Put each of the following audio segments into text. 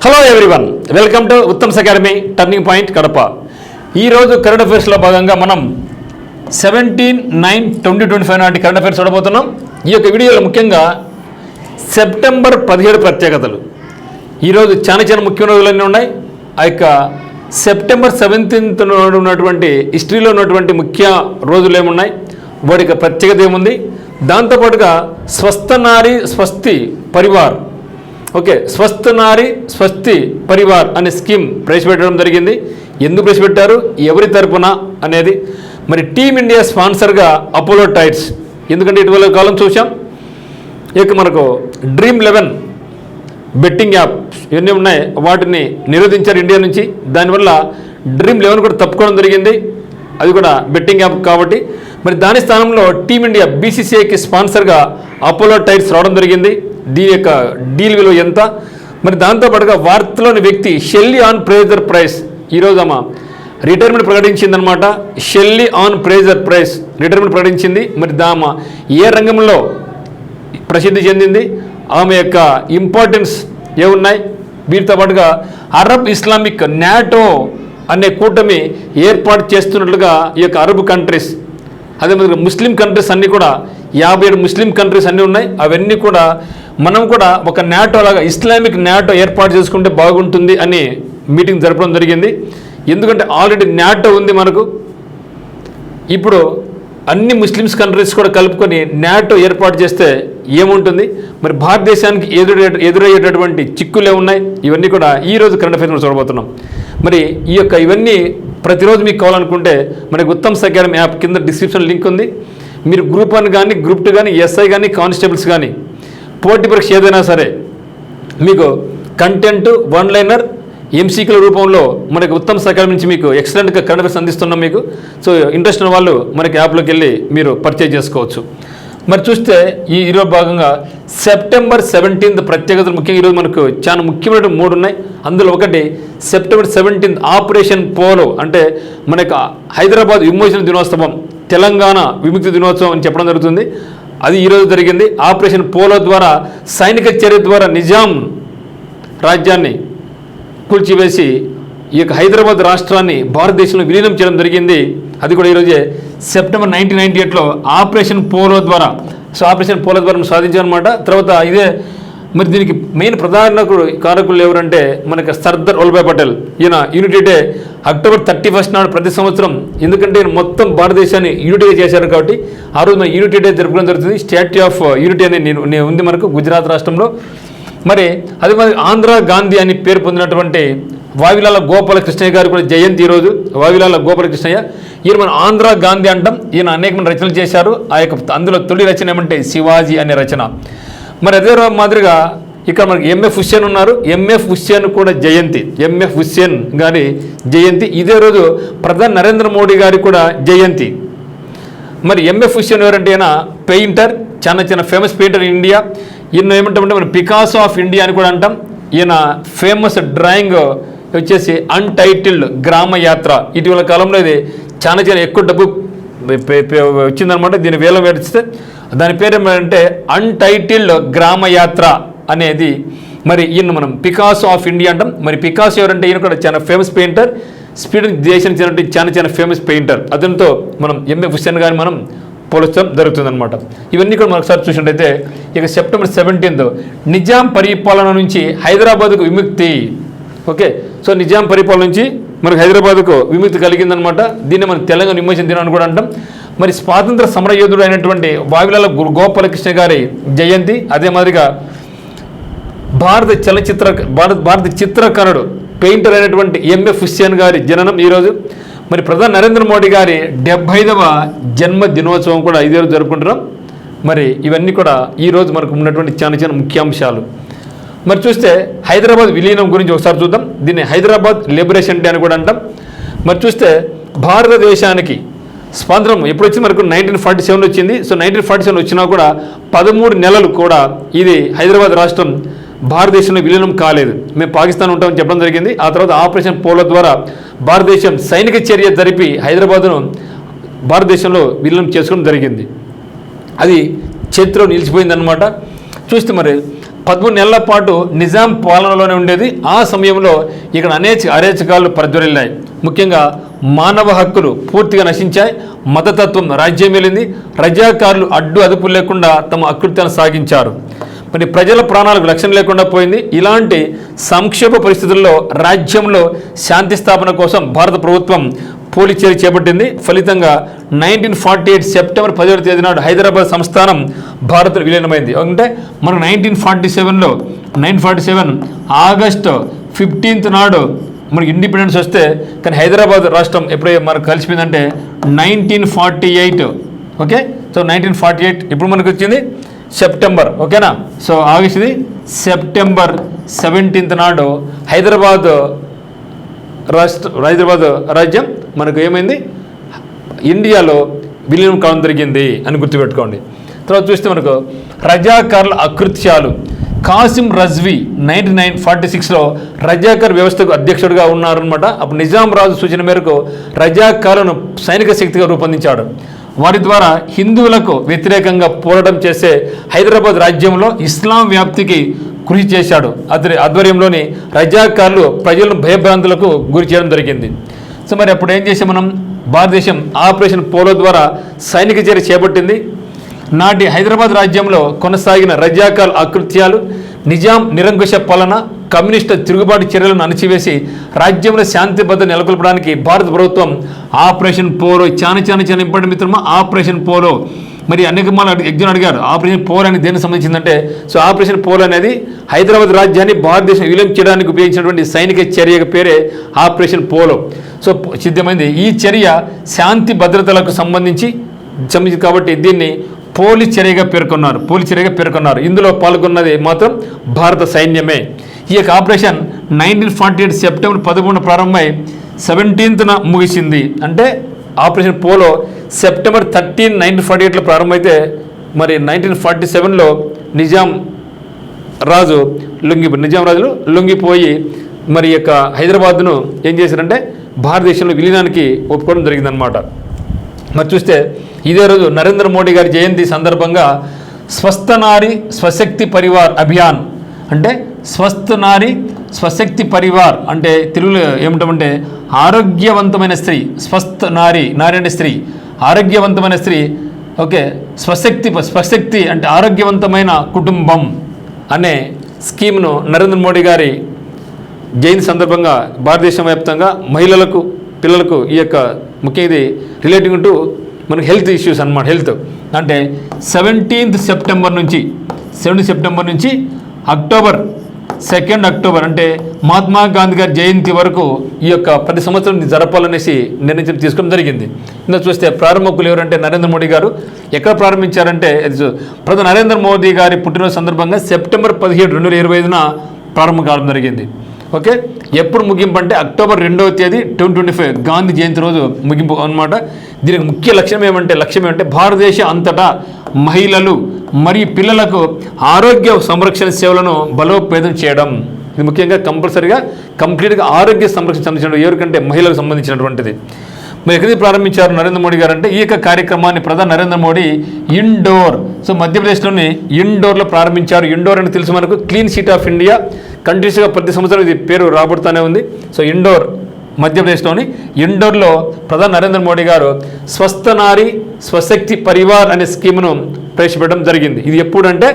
Hello everyone, welcome to Uttam's academy turning point Kadapa. ఈరోజు current అఫైర్స్లో భాగంగా మనం 17/9/2025 నాటి కరెంట్ అఫైర్స్ చూడబోతున్నాం. ఈ యొక్క వీడియోలో ముఖ్యంగా సెప్టెంబర్ 17 ప్రత్యేకతలు. ఈరోజు చాలా ముఖ్యమైన రోజులన్నీ ఉన్నాయి. ఆ యొక్క సెప్టెంబర్ 17th ఉన్నటువంటి హిస్టరీలో ఉన్నటువంటి ముఖ్య రోజులు ఏమున్నాయి, వాటి ప్రత్యేకత ఏముంది, దాంతోపాటుగా స్వస్థ నారీ స్వస్తి పరివార్, ఓకే, స్వస్థ నారీ స్వస్తి పరివార్ అనే స్కీమ్ ప్రవేశపెట్టడం జరిగింది. ఎందుకు ప్రవేశపెట్టారు, ఎవరి తరపున అనేది, మరి టీమిండియా స్పాన్సర్గా అపోలో టైర్స్, ఎందుకంటే ఇటీవల కాలం చూసాం ఇక మనకు Dream11 బెట్టింగ్ యాప్ ఇవన్నీ ఉన్నాయి, వాటిని నిరోధించారు ఇండియా నుంచి. దానివల్ల Dream11 కూడా తప్పుకోవడం జరిగింది, అది కూడా బెట్టింగ్ యాప్ కాబట్టి. మరి దాని స్థానంలో టీమిండియా BCCIకి స్పాన్సర్గా అపోలో టైర్స్ రావడం జరిగింది. దీని యొక్క డీల్ విలువ ఎంత, మరి దాంతోపాటుగా వార్తలోని వ్యక్తి షెల్లీ ఆన్ ప్రేజర్ ప్రైస్, ఈరోజు ఆమె రిటైర్మెంట్ ప్రకటించిందనమాట. Shelly Ann Fraser Pryce retirement ప్రకటించింది. మరి దామ ఏ రంగంలో ప్రసిద్ధి చెందింది, ఆమె యొక్క ఇంపార్టెన్స్ ఏమున్నాయి, వీటితో పాటుగా అరబ్ ఇస్లామిక్ నాటో అనే కూటమి ఏర్పాటు చేస్తున్నట్లుగా ఈ యొక్క అరబ్ కంట్రీస్, అదే మరి ముస్లిం కంట్రీస్ అన్నీ కూడా 57 ముస్లిం కంట్రీస్ అన్నీ ఉన్నాయి. అవన్నీ కూడా మనం కూడా ఒక నాటో లాగా ఇస్లామిక్ నాటో ఏర్పాటు చేసుకుంటే బాగుంటుంది అని మీటింగ్ జరపడం జరిగింది. ఎందుకంటే ఆల్రెడీ నాటో ఉంది మనకు, ఇప్పుడు అన్ని ముస్లిమ్స్ కంట్రీస్ కూడా కలుపుకొని నాటో ఏర్పాటు చేస్తే ఏముంటుంది, మరి భారతదేశానికి ఎదురయ్యేటటువంటి చిక్కులే ఉన్నాయి, ఇవన్నీ కూడా ఈరోజు కరెంట్ అఫైర్స్ చూడబోతున్నాం. మరి ఈ యొక్క ఇవన్నీ ప్రతిరోజు మీకు కావాలనుకుంటే మనకి ఉత్తమ్స్ అకాడమీ యాప్ కింద డిస్క్రిప్షన్ లింక్ ఉంది. మీరు గ్రూప్ 1 కానీ గ్రూప్ 2 కానీ SI కానీ కానిస్టేబుల్స్ కానీ పోటీ పరీక్ష ఏదైనా సరే మీకు కంటెంట్ వన్ లైనర్ MCQల రూపంలో మనకి ఉత్తమ్స్ అకాడమీ నుంచి మీకు ఎక్సలెంట్గా కరెంట్ అఫైర్స్ అందిస్తున్నాం మీకు. సో ఇంట్రెస్ట్ ఉన్న వాళ్ళు మనకి యాప్లోకి వెళ్ళి మీరు పర్చేజ్ చేసుకోవచ్చు. మరి చూస్తే ఈరోజు భాగంగా సెప్టెంబర్ 17 ప్రత్యేకతలు ముఖ్యంగా ఈరోజు మనకు చాలా ముఖ్యమైన 3 ఉన్నాయి. అందులో ఒకటి సెప్టెంబర్ 17 ఆపరేషన్ పోలో, అంటే మనకు హైదరాబాద్ విమోచన దినోత్సవం, తెలంగాణ విముక్తి దినోత్సవం అని చెప్పడం జరుగుతుంది. అది ఈరోజు జరిగింది. ఆపరేషన్ పోలో ద్వారా సైనిక చర్య ద్వారా నిజాం రాజ్యాన్ని కూల్చివేసి ఈ యొక్క హైదరాబాద్ రాష్ట్రాన్ని భారతదేశంలో విలీనం చేయడం జరిగింది. అది కూడా ఈరోజే సెప్టెంబర్ 1998లో ఆపరేషన్ పోలో ద్వారా, సో ఆపరేషన్ పోలో ద్వారా సాధించామన్నమాట. తర్వాత ఇదే మరి దీనికి మెయిన్ ప్రధాన కారకులు ఎవరంటే మనకి సర్దార్ వల్లభాయ్ పటేల్. ఈయన యూనిటీ డే అక్టోబర్ 31 నాడు ప్రతి సంవత్సరం, ఎందుకంటే ఈయన మొత్తం భారతదేశాన్ని యూనిటీగా చేశారు కాబట్టి ఆ రోజు మన యూనిటీ డే జరుపుకోవడం జరుగుతుంది. స్టాట్యూ ఆఫ్ యూనిటీ అనేది ఉంది మనకు గుజరాత్ రాష్ట్రంలో. మరి అదే మరి ఆంధ్ర గాంధీ అని పేరు పొందినటువంటి వావిలాల గోపాలకృష్ణయ్య గారు కూడా జయంతి ఈరోజు. వావిలాల గోపాలకృష్ణయ్య, ఈయన మన ఆంధ్ర గాంధీ అంటాం. ఈయన అనేకమైన రచనలు చేశారు. ఆ యొక్క అందులో తొలి రచన ఏమంటే శివాజీ అనే రచన. మరి అదే మాదిరిగా ఇక్కడ మనకి MF హుస్సేన్ ఉన్నారు. MF హుస్సేన్ కూడా జయంతి, MF హుస్సేన్ గారి జయంతి ఇదే రోజు. ప్రధాని నరేంద్ర మోడీ గారి కూడా జయంతి. మరి MF హుస్సేన్ ఎవరంటే ఈయన పెయింటర్, చాలా ఫేమస్ పెయింటర్ ఇన్ ఇండియా. ఈయన ఏమంటామంటే మనం పికాసో ఆఫ్ ఇండియా అని కూడా అంటాం. ఈయన ఫేమస్ డ్రాయింగ్ వచ్చేసి అన్టైటిల్డ్ గ్రామ యాత్ర. ఇటీవల కాలంలో ఇది చాలా ఎక్కువ డబ్బు వచ్చిందనమాట. దీని వేలం వేడిస్తే దాని పేరు ఏమంటే అన్టైటిల్డ్ గ్రామ యాత్ర అనేది. మరి ఈయన మనం పికాసో ఆఫ్ ఇండియా అంటాం. మరి పికాసో ఎవరంటే ఈయన కూడా చాలా ఫేమస్ పెయింటర్, స్వీడన్ దేశానికి చెందినటువంటి చాలా ఫేమస్ పెయింటర్. అతనితో మనం MF హుస్సేన్ గారిని మనం పోల్చడం జరుగుతుందన్నమాట. ఇవన్నీ కూడా మనం ఒకసారి చూసినట్టయితే ఇక సెప్టెంబర్ 17 నిజాం పరిపాలన నుంచి హైదరాబాద్కు విముక్తి. ఓకే, సో నిజాం పరిపాలన నుంచి మనకు హైదరాబాద్కు విముక్తి కలిగిందనమాట. దీన్ని మనం తెలంగాణ విమోచన దినం అని కూడా అంటాం. మరి స్వాతంత్ర సమరయోధుడు అయినటువంటి వావిలాల గోపాలకృష్ణ గారి జయంతి. అదే మాదిరిగా భారత చిత్రకారుడు పెయింటర్ అయినటువంటి MF హుస్సేన్ గారి జననం ఈరోజు. మరి ప్రధాని నరేంద్ర మోడీ గారి 75వ జన్మ దినోత్సవం కూడా ఇదే రోజు జరుపుకుంటున్నాం. మరి ఇవన్నీ కూడా ఈరోజు మనకు ఉన్నటువంటి చాలా ముఖ్యాంశాలు. మరి చూస్తే హైదరాబాద్ విలీనం గురించి ఒకసారి చూద్దాం. దీన్ని హైదరాబాద్ లిబరేషన్ డే అని కూడా అంటాం. మరి చూస్తే భారతదేశానికి స్వాతంత్రం ఎప్పుడు వచ్చింది, మనకు 1947 వచ్చింది. సో 1947 వచ్చినా కూడా 13 నెలలు కూడా ఇది హైదరాబాద్ రాష్ట్రం భారతదేశంలో విలీనం కాలేదు. మేము పాకిస్తాన్ ఉంటామని చెప్పడం జరిగింది. ఆ తర్వాత ఆపరేషన్ పోలో ద్వారా భారతదేశం సైనిక చర్య జరిపి హైదరాబాద్ను భారతదేశంలో విలీనం చేసుకోవడం జరిగింది. అది చరిత్రలో నిలిచిపోయిందనమాట. చూస్తే మరి 13 నెలల పాటు నిజాం పాలనలోనే ఉండేది. ఆ సమయంలో ఇక్కడ అనేక అరేచకాలు ప్రజ్వరిల్లాయి. ముఖ్యంగా మానవ హక్కులు పూర్తిగా నశించాయి, మతతత్వం రాజ్యం వెళ్ళింది, రజాకారులు అడ్డు అదుపు లేకుండా తమ అకృత్యాన్ని సాగించారు. మరి ప్రజల ప్రాణాలకు రక్షణ లేకుండా పోయింది. ఇలాంటి సంక్షోభ పరిస్థితుల్లో రాజ్యంలో శాంతి స్థాపన కోసం భారత ప్రభుత్వం పోలీస్ చర్య చేపట్టింది. ఫలితంగా 1948 సెప్టెంబర్ 17వ తేదీ నాడు హైదరాబాద్ సంస్థానం భారత్లో విలీనమైంది. అంటే మనకు 1947 ఆగస్టు 15th నాడు మనకి ఇండిపెండెన్స్ వస్తే, కానీ హైదరాబాద్ రాష్ట్రం ఎప్పుడైతే మనకు కలిసిపోయిందంటే 1948. ఓకే, సో 1948 ఇప్పుడు మనకు వచ్చింది సెప్టెంబర్. ఓకేనా, సో ఆగస్టుది సెప్టెంబర్ 17th నాడు హైదరాబాద్ రాజ్యం మనకు ఏమైంది, ఇండియాలో విలీనం కావడం జరిగింది అని గుర్తుపెట్టుకోండి. తర్వాత చూస్తే మనకు రజాకారుల అకృత్యాలు. కాసిం రజ్వీ 1946లో రజాకార్ వ్యవస్థకు అధ్యక్షుడిగా ఉన్నారనమాట. అప్పుడు నిజాం రాజు సూచన మేరకు రజాకారులను సైనిక శక్తిగా రూపొందించాడు. వారి ద్వారా హిందువులకు వ్యతిరేకంగా పోరాటం చేసే హైదరాబాద్ రాజ్యంలో ఇస్లాం వ్యాప్తికి కృషి చేశాడు. అతని ఆధ్వర్యంలోని రజాకారులు ప్రజలను భయభ్రాంతులకు గురి చేయడం జరిగింది. సో మరి అప్పుడు ఏం చేసాం మనం, భారతదేశం ఆపరేషన్ పోలో ద్వారా సైనిక చర్య చేపట్టింది. నాటి హైదరాబాద్ రాజ్యంలో కొనసాగిన రజాకారుల అకృత్యాలు, నిజాం నిరంకుశ పాలన, కమ్యూనిస్టు తిరుగుబాటు చర్యలను అణచివేసి రాజ్యంలో శాంతి భద్రత నెలకొల్పడానికి భారత ప్రభుత్వం ఆపరేషన్ పోలో, చాలా ఇంపార్టెంట్ మిత్రమా, ఆపరేషన్ పోలో. మరి అనేక ఎగ్జామ్ అడిగారు ఆపరేషన్ పోలో అనేది దేనికి సంబంధించిందంటే, సో ఆపరేషన్ పోలో అనేది హైదరాబాద్ రాజ్యాన్ని భారతదేశం విలీనం చేయడానికి ఉపయోగించినటువంటి సైనిక చర్య పేరే ఆపరేషన్ పోలో. సో సిద్ధమైంది. ఈ చర్య శాంతి భద్రతలకు సంబంధించి కాబట్టి దీన్ని పోలీస్ చర్యగా పేర్కొన్నారు. ఇందులో పాల్గొన్నది మాత్రం భారత సైన్యమే. ఈ యొక్క ఆపరేషన్ 1948 సెప్టెంబర్ 11 ప్రారంభమై 17th ముగిసింది. అంటే ఆపరేషన్ పోలో సెప్టెంబర్ 13, 1948లో ప్రారంభమైతే మరి 1947లో నిజాం రాజులు లొంగిపోయి మరి యొక్క హైదరాబాద్ను ఏం చేశారంటే భారతదేశంలో విలీనానికి ఒప్పుకోవడం జరిగిందనమాట. మరి చూస్తే ఇదే రోజు నరేంద్ర మోడీ గారి జయంతి సందర్భంగా స్వస్థ నారి స్వశక్తి పరివార్ అభియాన్, అంటే స్వస్థ నారి స్వశక్తి పరివార్ అంటే తెలుగులో ఏమిటంటే ఆరోగ్యవంతమైన స్త్రీ. స్వస్థ నారి అంటే స్త్రీ, ఆరోగ్యవంతమైన స్త్రీ. ఓకే, స్వశక్తి అంటే ఆరోగ్యవంతమైన కుటుంబం అనే స్కీమ్ను నరేంద్ర మోడీ గారి జయంతి సందర్భంగా భారతదేశం వ్యాప్తంగా మహిళలకు, పిల్లలకు ఈ యొక్క ముఖ్యంగా ఇది రిలేటింగ్ టు మనకి హెల్త్ ఇష్యూస్ అన్నమాట. హెల్త్ అంటే 17th సెప్టెంబర్ నుంచి అక్టోబర్ 2 అంటే మహాత్మా గాంధీ గారి జయంతి వరకు ఈ యొక్క ప్రతి సంవత్సరం జరపాలనేసి నిర్ణయం తీసుకోవడం జరిగింది. ఇందులో చూస్తే ప్రారంభకులు ఎవరంటే నరేంద్ర మోడీ గారు. ఎక్కడ ప్రారంభించారంటే ప్రధాని నరేంద్ర మోదీ గారి పుట్టినరోజు సందర్భంగా సెప్టెంబర్ 17, 2025న ప్రారంభం కావడం జరిగింది. ఓకే, ఎప్పుడు ముగింపు అంటే అక్టోబర్ 2వ తేదీ 2025 గాంధీ జయంతి రోజు ముగింపు అన్నమాట. దీనికి ముఖ్య లక్ష్యం ఏమంటే భారతదేశ అంతటా మహిళలు మరియు పిల్లలకు ఆరోగ్య సంరక్షణ సేవలను బలోపేతం చేయడం. ఇది ముఖ్యంగా కంప్లీట్గా ఆరోగ్య సంరక్షణ సంబంధించిన ఎవరికంటే మహిళలకు సంబంధించినటువంటిది. మరి ఎక్కడికి ప్రారంభించారు నరేంద్ర మోడీ గారు అంటే ఈ యొక్క కార్యక్రమాన్ని ప్రధాని నరేంద్ర మోడీ ఇండోర్, సో మధ్యప్రదేశ్లోని ఇండోర్లో ప్రారంభించారు. ఇండోర్ అని తెలుసు మనకు, క్లీన్ సిటీ ఆఫ్ ఇండియా. కంటిన్యూస్గా ప్రతి సంవత్సరం ఇది పేరు రాబడుతూనే ఉంది. సో ఇండోర్ మధ్యప్రదేశ్లోని ఇండోర్లో ప్రధాని నరేంద్ర మోడీ గారు స్వస్థ నారి స్వశక్తి పరివార్ అనే స్కీమ్ను ప్రవేశపెట్టడం జరిగింది. ఇది ఎప్పుడంటే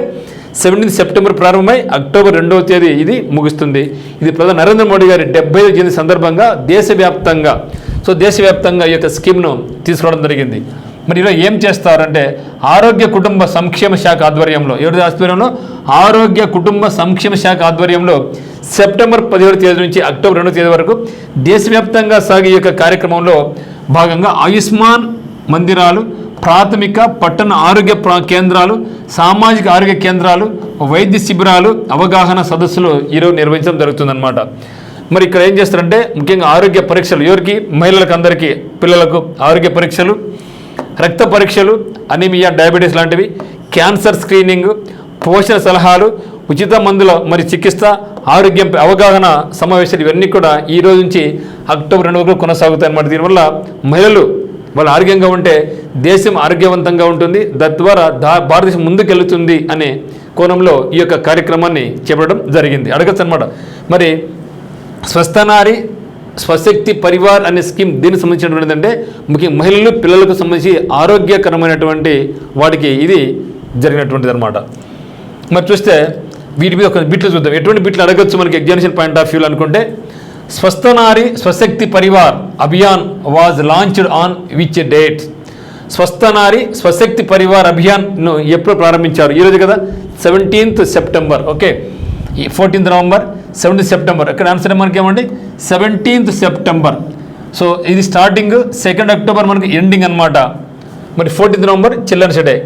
17 సెప్టెంబర్ ప్రారంభమై అక్టోబర్ 2వ తేదీ ఇది ముగుస్తుంది. ఇది ప్రధాని నరేంద్ర మోడీ గారి 75వ జయంతి సందర్భంగా దేశవ్యాప్తంగా ఈ యొక్క స్కీమ్ను తీసుకురావడం జరిగింది. మరి ఇలా ఏం చేస్తారంటే ఆరోగ్య కుటుంబ సంక్షేమ శాఖ ఆధ్వర్యంలో, ఎవరి ఆధ్వర్యంలో, ఆరోగ్య కుటుంబ సంక్షేమ శాఖ ఆధ్వర్యంలో సెప్టెంబర్ 17వ తేదీ నుంచి అక్టోబర్ 2వ తేదీ వరకు దేశవ్యాప్తంగా సాగే ఈ యొక్క కార్యక్రమంలో భాగంగా ఆయుష్మాన్ మందిరాలు, ప్రాథమిక పట్టణ ఆరోగ్య కేంద్రాలు, సామాజిక ఆరోగ్య కేంద్రాలు, వైద్య శిబిరాలు, అవగాహన సదస్సులు ఈరోజు నిర్వహించడం జరుగుతుందన్నమాట. మరి ఇక్కడ ఏం చేస్తారంటే ముఖ్యంగా ఆరోగ్య పరీక్షలు, ఎవరికి, మహిళలకు, అందరికీ, పిల్లలకు ఆరోగ్య పరీక్షలు, రక్త పరీక్షలు, అనీమియా, డయాబెటీస్ లాంటివి, క్యాన్సర్ స్క్రీనింగ్, పోషణ సలహాలు, ఉచిత మందుల మరి చికిత్స, ఆరోగ్యంపై అవగాహన సమావేశాలు ఇవన్నీ కూడా ఈ రోజు నుంచి అక్టోబర్ 2 వరకు కొనసాగుతాయి అన్నమాట. దీనివల్ల మహిళలు వాళ్ళు ఆరోగ్యంగా ఉంటే దేశం ఆరోగ్యవంతంగా ఉంటుంది, తద్వారా భారతదేశం ముందుకెళ్తుంది అనే కోణంలో ఈ యొక్క కార్యక్రమాన్ని చేపట్టడం జరిగింది. అడగచ్చు అనమాట. మరి స్వస్థనారి స్వశక్తి పరివార్ అనే స్కీమ్ దీనికి సంబంధించినటువంటి ఏంటంటే ముఖ్యంగా మహిళలు పిల్లలకు సంబంధించి ఆరోగ్యకరమైనటువంటి వాటికి ఇది జరిగినటువంటిది అనమాట. మరి చూస్తే వీటి మీద ఒక బిట్లు చూద్దాం. ఎటువంటి బిట్లు అడగచ్చు మనకి ఎగ్జామినేషన్ పాయింట్ ఆఫ్ వ్యూలో అనుకుంటే, Swasthnari Swashakti Parivar Abhiyan was launched on which date? Swasthnari Swashakti Parivar అభియాన్ను ఎప్పుడు ప్రారంభించారు? ఈరోజు కదా, 17th September. Okay, 14th November, 17th September. ఇక్కడ ఆన్సర్ మనకి ఏమండి 17th సెప్టెంబర్. సో ఇది స్టార్టింగ్, 2nd అక్టోబర్ మనకి ఎండింగ్ అనమాట. మరి 14th నవంబర్ చిల్డ్రన్స్ డే.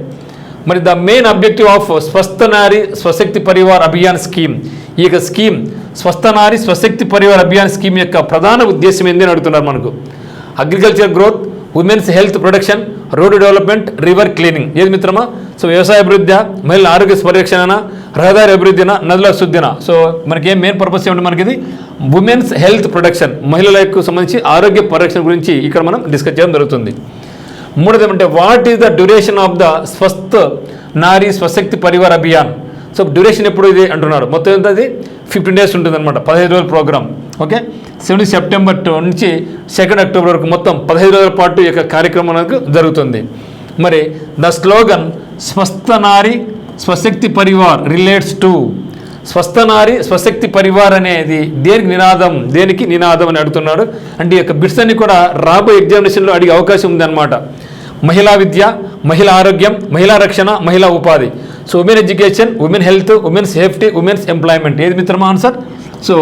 మరి the main objective of Swasthnari Swashakti Parivar Abhiyan scheme, ఈ యొక్క స్కీమ్ స్వస్థనారి స్వశక్తి పరివార్ అభియాన్ స్కీమ్ యొక్క ప్రధాన ఉద్దేశం ఏంది అని అడుగుతున్నారు మనకు. Agriculture growth, women's health protection, road development, river cleaning. ఏది మిత్రమా? సో వ్యవసాయ అభివృద్ధి, మహిళల ఆరోగ్య పరిరక్షణ, రహదారి అభివృద్ధిన, నదుల శుద్ధిన. సో మనకి ఏం మెయిన్ పర్పస్ ఏమిటి మనకి? ఇది ఉమెన్స్ హెల్త్ ప్రొటెక్షన్, మహిళలకు సంబంధించి ఆరోగ్య పరిరక్షణ గురించి ఇక్కడ మనం డిస్కస్ చేయడం జరుగుతుంది. మూడోది ఏమంటే, what is the duration of the Swasthya Nari స్వశక్తి Parivar Abhiyan? So duration ఎప్పుడు ఇది అంటున్నాడు. మొత్తం ఎంత? అది 15 days ఉంటుంది అనమాట, 15 రోజుల ప్రోగ్రామ్. ఓకే, 17 సెప్టెంబర్ నుంచి 2nd అక్టోబర్ వరకు మొత్తం 15 రోజుల పాటు ఈ యొక్క కార్యక్రమం మనకు జరుగుతుంది. మరి the slogan Swasthnari Swashakti Parivar relates to, Swasthnari Swashakti Parivar అనేది దేనికి నినాదం అని అడుగుతున్నాడు. అంటే ఈ యొక్క బిట్స్ అన్ని కూడా రాబోయే ఎగ్జామినేషన్లో అడిగే అవకాశం ఉంది అనమాట. మహిళా విద్య, మహిళా ఆరోగ్యం, మహిళా రక్షణ, మహిళా ఉపాధి. So women education, women health, women's safety, women's employment. ఏది మిత్రమా answer? So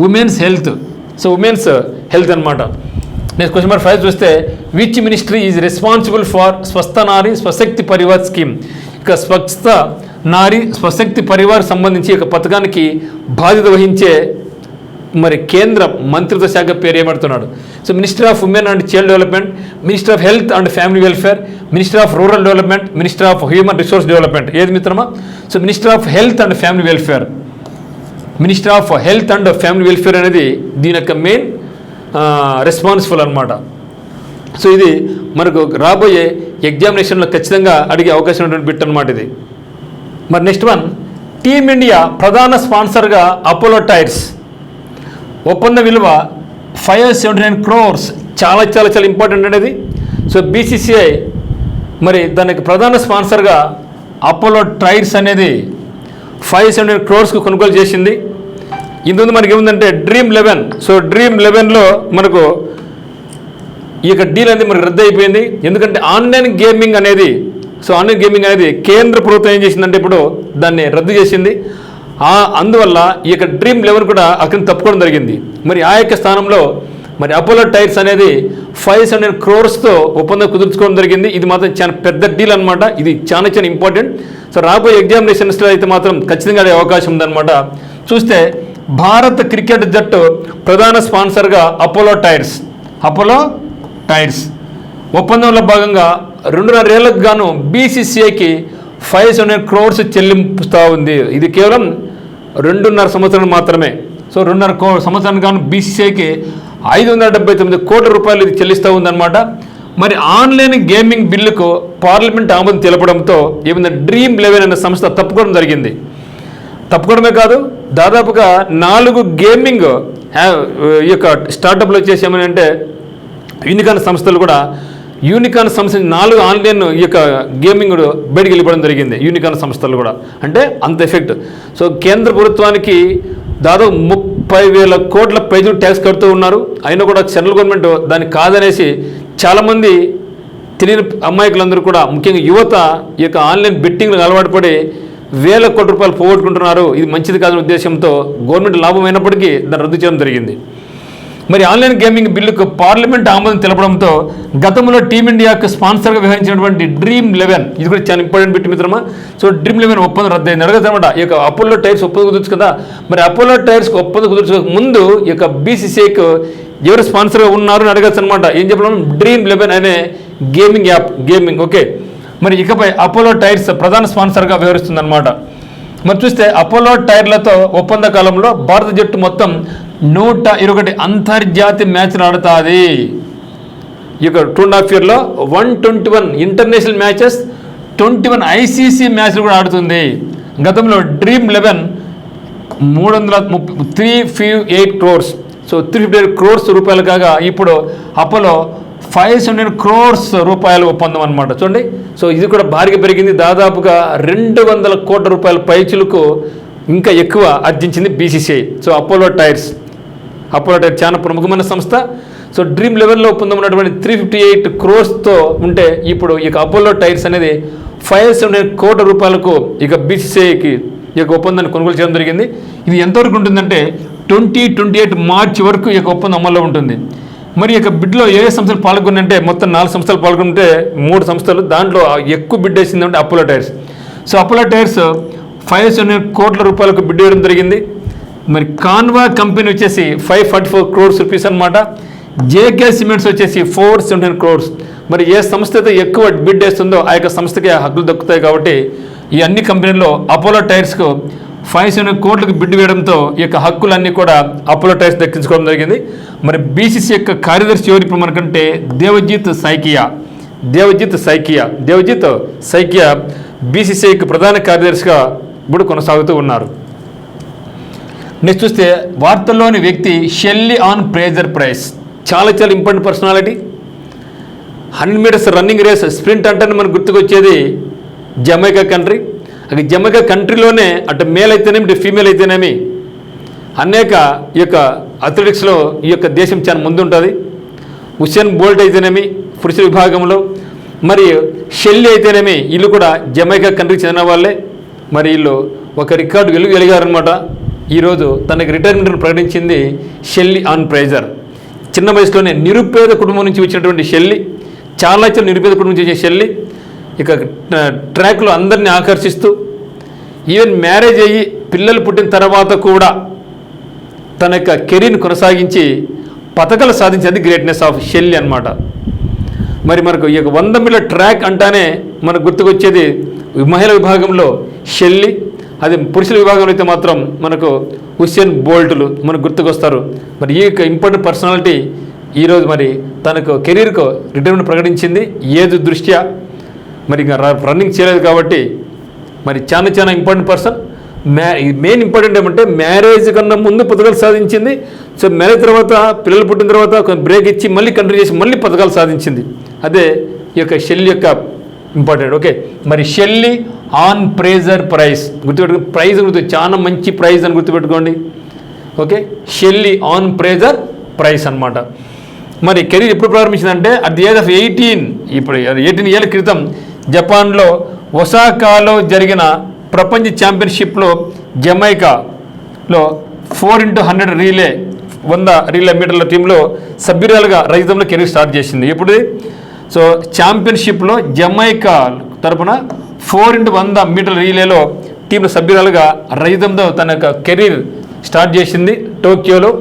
women's health. So women's health అనమాట. నెక్స్ట్ క్వశ్చన్ నెంబర్ 5 చూస్తే, which ministry is responsible for Swasthya Nari స్వశక్తి Parivar scheme? ఇక స్వస్థ నారీ స్వశక్తి పరివార్ సంబంధించి ఒక పథకానికి బాధ్యత వహించే మరి కేంద్ర మంత్రిత్వ శాఖ పేరు ఏమడుతున్నాడు? So minister of women and child development, minister of health and family welfare, minister of rural development, minister of human resource development. ఏది మిత్రమా? So minister of health and family welfare. Minister of health and family welfare అనేది దీని యొక్క main responsible అనమాట. So ఇది మనకు రాబోయే ఎగ్జామినేషన్లో ఖచ్చితంగా అడిగే అవకాశం ఉన్నటువంటి బిట్ అనమాట ఇది. మరి నెక్స్ట్ వన్, టీమిండియా ప్రధాన స్పాన్సర్గా అపోలో టైర్స్, ఒప్పంద విలువ 579 crores. చాలా చాలా చాలా ఇంపార్టెంట్ అనేది. సో బీసీసీఐ మరి దానికి ప్రధాన స్పాన్సర్గా అపోలో టైర్స్ అనేది 579 crores కొనుగోలు చేసింది. ఇందుకు మనకి ఏముందంటే డ్రీమ్ 11. సో డ్రీమ్ 11లో మనకు ఈ యొక్క డీల్ అనేది మనకు రద్దు అయిపోయింది. ఎందుకంటే ఆన్లైన్ గేమింగ్ అనేది కేంద్ర ప్రభుత్వం ఏం చేసిందంటే ఇప్పుడు దాన్ని రద్దు చేసింది. అందువల్ల ఈ యొక్క డ్రీమ్ 11 కూడా అక్కడిని తప్పుకోవడం జరిగింది. మరి ఆ యొక్క స్థానంలో మరి అపోలో టైర్స్ అనేది 579 crores ఒప్పందం కుదుర్చుకోవడం జరిగింది. ఇది మాత్రం చాలా పెద్ద డీల్ అనమాట. ఇది చాలా చాలా ఇంపార్టెంట్. సో రాబోయే ఎగ్జామినేషన్స్లో అయితే మాత్రం ఖచ్చితంగా అదే అవకాశం ఉందన్నమాట. చూస్తే భారత క్రికెట్ జట్టు ప్రధాన స్పాన్సర్గా అపోలో టైర్స్ ఒప్పందంలో భాగంగా 2.5 ఏళ్లకు గాను బీసీసీఐకి 579 crores చెల్లింపుస్తూ ఉంది. ఇది కేవలం 2.5 సంవత్సరాలు మాత్రమే. సో 2.5 సంవత్సరానికి గాను బీసీసీఐకి 579 కోట్ల రూపాయలు ఇది చెల్లిస్తూ ఉందన్నమాట. మరి ఆన్లైన్ గేమింగ్ బిల్లుకు పార్లమెంట్ ఆమోదం తెలపడంతో ఏమైందంటే డ్రీమ్ 11 అనే సంస్థ తప్పుకోవడం జరిగింది. తప్పుకోవడమే కాదు, దాదాపుగా 4 గేమింగ్ ఈ యొక్క స్టార్టప్లు వచ్చేసి ఏమంటే యూనికాన్ సంస్థలు కూడా, యూనికాన్ సంస్థ 4 ఆన్లైన్ ఈ యొక్క గేమింగ్ బయటికి వెళ్ళిపోవడం జరిగింది. యూనికాన్ సంస్థలు కూడా అంటే అంత ఎఫెక్ట్. సో కేంద్ర ప్రభుత్వానికి దాదాపు 30,000 కోట్ల పైసలు ట్యాక్స్ కడుతూ ఉన్నారు. అయినా కూడా సెంట్రల్ గవర్నమెంట్ దాన్ని కాదనేసి చాలామంది తెలియని అమాయకులందరూ కూడా, ముఖ్యంగా యువత ఈ యొక్క ఆన్లైన్ బెట్టింగ్లకు అలవాటు పడి 1,000 కోట్ల రూపాయలు పోగొట్టుకుంటున్నారు. ఇది మంచిది కాదనే ఉద్దేశంతో గవర్నమెంట్ లాభం అయినప్పటికీ దాన్ని రద్దు చేయడం జరిగింది. మరి ఆన్లైన్ గేమింగ్ బిల్లుకు పార్లమెంట్ ఆమోదం తెలపడంతో గతంలో టీమిండియాకు స్పాన్సర్గా వ్యవహరించినటువంటి డ్రీమ్ 11, ఇది కూడా చాలా ఇంపార్టెంట్ బిట్ మిత్రమా. సో డ్రీమ్ 11 ఒప్పందం రద్దయింది. అడగదనమాట ఈ యొక్క అపోలో టైర్స్ ఒప్పందం కుదరచ్చు కదా. మరి అపోలో టైర్స్కి ఒప్పందం కుదర్చక ముందు ఈ యొక్క బీసీసీఐకి ఎవరు స్పాన్సర్గా ఉన్నారు అని అడగచ్చు అనమాట. ఏం చెప్పడం? డ్రీమ్ 11 అనే గేమింగ్ యాప్, ఓకే. మరి ఇకపై అపోలో టైర్స్ ప్రధాన స్పాన్సర్గా వ్యవహరిస్తుందన్నమాట. మరి చూస్తే అపోలో టైర్లతో ఒప్పంద కాలంలో భారత జట్టు మొత్తం 121 అంతర్జాతీయ మ్యాచ్లు ఆడుతుంది. ఈ యొక్క 2.5 yearలో 121 ఇంటర్నేషనల్ మ్యాచెస్, 21 ఐసీసీ మ్యాచ్లు కూడా ఆడుతుంది. గతంలో డ్రీమ్ 11 358 crores, సో 358 crores రూపాయలు కాగా ఇప్పుడు అపోలో 500 crores రూపాయల ఒప్పందం అనమాట. చూడండి, సో ఇది కూడా భారీగా పెరిగింది. దాదాపుగా 200 కోట్ల రూపాయల పైచులకు ఇంకా ఎక్కువ ఆర్జించింది బీసీసీఐ. సో అపోలో టైర్స్ చాలా ప్రముఖమైన సంస్థ. సో డ్రీమ్ 11లో ఒప్పందం ఉన్నటువంటి 358 crores-తో ఉంటే ఇప్పుడు ఇక అపోలో టైర్స్ అనేది 500 కోట్ల రూపాయలకు ఇక బీసీసీఐకి ఈ యొక్క ఒప్పందాన్ని కొనుగోలు చేయడం జరిగింది. ఇది ఎంతవరకు ఉంటుందంటే 2028 మార్చి వరకు ఈ యొక్క ఒప్పందం అమల్లో ఉంటుంది. మరి ఈ యొక్క బిడ్లో ఏ సంస్థలు పాల్గొనంటే మొత్తం 4 సంస్థలు పాల్గొంటే 3 సంస్థలు, దాంట్లో ఎక్కువ బిడ్ వేసిందంటే Apollo tyres. So Apollo tyres 500 కోట్ల రూపాయలకు బిడ్ వేయడం జరిగింది. మరి కాన్వా కంపెనీ వచ్చేసి 544 crores రూపీస్ అనమాట. జేకే సిమెంట్స్ వచ్చేసి 479 crores. మరి ఏ సంస్థ అయితే ఎక్కువ బిడ్ వేస్తుందో ఆ యొక్క సంస్థకి హక్కులు దక్కుతాయి. కాబట్టి ఈ అన్ని కంపెనీల్లో అపోలో టైర్స్కు 500 కోట్లకు బిడ్ వేయడంతో ఈ యొక్క హక్కులన్నీ కూడా అపోలో టైర్స్ దక్కించుకోవడం జరిగింది. మరి బీసీసీ యొక్క కార్యదర్శి ఎవరు ఇప్పుడు మనకంటే దేవజిత్ సైకియా బీసీసీఐకి ప్రధాన కార్యదర్శిగా ఇప్పుడు కొనసాగుతూ ఉన్నారు. నెక్స్ట్ చూస్తే వార్తల్లోని వ్యక్తి షెల్లీ ఆన్ ప్రేజర్ ప్రైస్. చాలా important personality. 100 meters running race sprint అంటే మనకు గుర్తుకొచ్చేది జమైకా కంట్రీ. అది జమైకా కంట్రీలోనే అటు మేల్ అయితేనేమి ఇటు ఫీమేల్ అయితేనేమి అనేక ఈ యొక్క అథ్లెటిక్స్లో ఈ యొక్క దేశం చాలా ముందుంటుంది. ఉసేన్ బోల్ట్ అయితేనేమి పురుషుల విభాగంలో, మరి షెల్లీ అయితేనేమి వీళ్ళు కూడా జమైకా కంట్రీకి చెందిన వాళ్ళే. మరి వీళ్ళు ఒక రికార్డు వెలిగారనమాట. ఈరోజు తనకి రిటైర్మెంట్ ప్రకటించింది షెల్లీ ఆన్ ప్రైజర్. చిన్న వయసులోనే నిరుపేద కుటుంబం నుంచి వచ్చినటువంటి షెల్లీ, చాలా నిరుపేద కుటుంబం నుంచి వచ్చే షెల్లీ ఇక ట్రాక్లో అందరినీ ఆకర్షిస్తూ ఈవెన్ మ్యారేజ్ అయ్యి పిల్లలు పుట్టిన తర్వాత కూడా తన యొక్క కెరీర్ని కొనసాగించి పథకాలు సాధించేది గ్రేట్నెస్ ఆఫ్ షెల్లీ అనమాట. మరి మనకు ఈ యొక్క 100 మీటర్ల ట్రాక్ అంటానే మనకు గుర్తుకొచ్చేది మహిళల విభాగంలో షెల్లీ, అది పురుషుల విభాగంలో అయితే మాత్రం మనకు ఉసేన్ బోల్ట్లు మనకు గుర్తుకొస్తారు. మరి ఈ యొక్క ఇంపార్టెంట్ పర్సనాలిటీ ఈరోజు మరి తనకు కెరీర్కు రిటైర్మెంట్ ప్రకటించింది. ఏజ్ దృష్ట్యా మరి ఇంకా రన్నింగ్ చేయలేదు కాబట్టి మరి చాలా ఇంపార్టెంట్ పర్సన్. మెయిన్ ఇంపార్టెంట్ ఏమంటే మ్యారేజ్ కన్నా ముందు పథకాలు సాధించింది. సో మ్యారేజ్ తర్వాత పిల్లలు పుట్టిన తర్వాత కొంచెం బ్రేక్ ఇచ్చి మళ్ళీ కంటిన్యూ చేసి మళ్ళీ పథకాలు సాధించింది. అదే ఈ యొక్క షెల్లీ యొక్క ఇంపార్టెంట్. ఓకే, మరి షెల్లీ ఆన్ ప్రేజర్ ప్రైస్ గుర్తుపెట్టుకోండి. ప్రైజ్ చాలా మంచి ప్రైజ్ అని గుర్తుపెట్టుకోండి. Okay, Shelly Ann Fraser Pryce అనమాట. మరి కెరీర్ ఎప్పుడు ప్రారంభించిందంటే అట్ ది ఏజ్ ఆఫ్ 18, ఇప్పుడు 18 ఏళ్ళ క్రితం జపాన్లో ఒసాకాలో జరిగిన ప్రపంచ ఛాంపియన్షిప్లో జమైకాలో 4x100 రీలే 100 రీలే మీటర్ల టీంలో సభ్యురాలుగా రజతంలో కెరీర్ స్టార్ట్ చేసింది. ఇప్పుడు సో ఛాంపియన్షిప్లో జమైకా తరపున 4x100 మీటర్ల రీలేలో టీంలో సభ్యురాలుగా రజతంతో తన యొక్క కెరీర్ స్టార్ట్ చేసింది టోక్యోలో.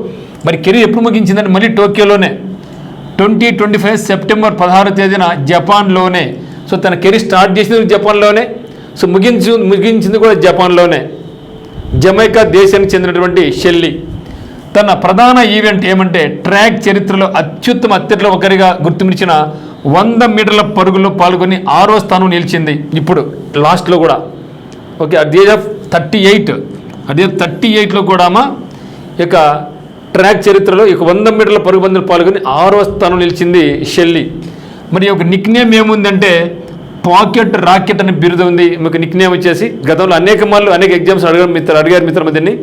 మరి కెరీర్ ఎప్పుడు ముగించిందంటే మళ్ళీ టోక్యోలోనే 2025 సెప్టెంబర్ 16వ తేదీన జపాన్లోనే. సో తన కెరీర్ స్టార్ట్ చేసింది జపాన్లోనే, సో ముగించింది కూడా జపాన్లోనే. జమైకా దేశానికి చెందినటువంటి షెల్లీ తన ప్రధాన ఈవెంట్ ఏమంటే ట్రాక్ చరిత్రలో అత్యుత్తమ అథ్లెట్ల ఒకరిగా గుర్తించిన 100 మీటర్ల పరుగుల్లో పాల్గొని 6వ స్థానం నిలిచింది ఇప్పుడు లాస్ట్లో కూడా. Okay, at the age of 38లో కూడా ఇక ట్రాక్ చరిత్రలో ఇక 100 మీటర్ల పరుగు పందెంలో పాల్గొని 6వ స్థానం నిలిచింది షెల్లీ. మరి ఒక నిక్ నేమ్ ఏముందంటే పాకెట్ రాకెట్ అనే బిరుదు ఉంది. మీకు నిక్ నేమ్ వచ్చేసి గతంలో అనేక ఎగ్జామ్స్ అడిగారు మిత్రులందరినీ.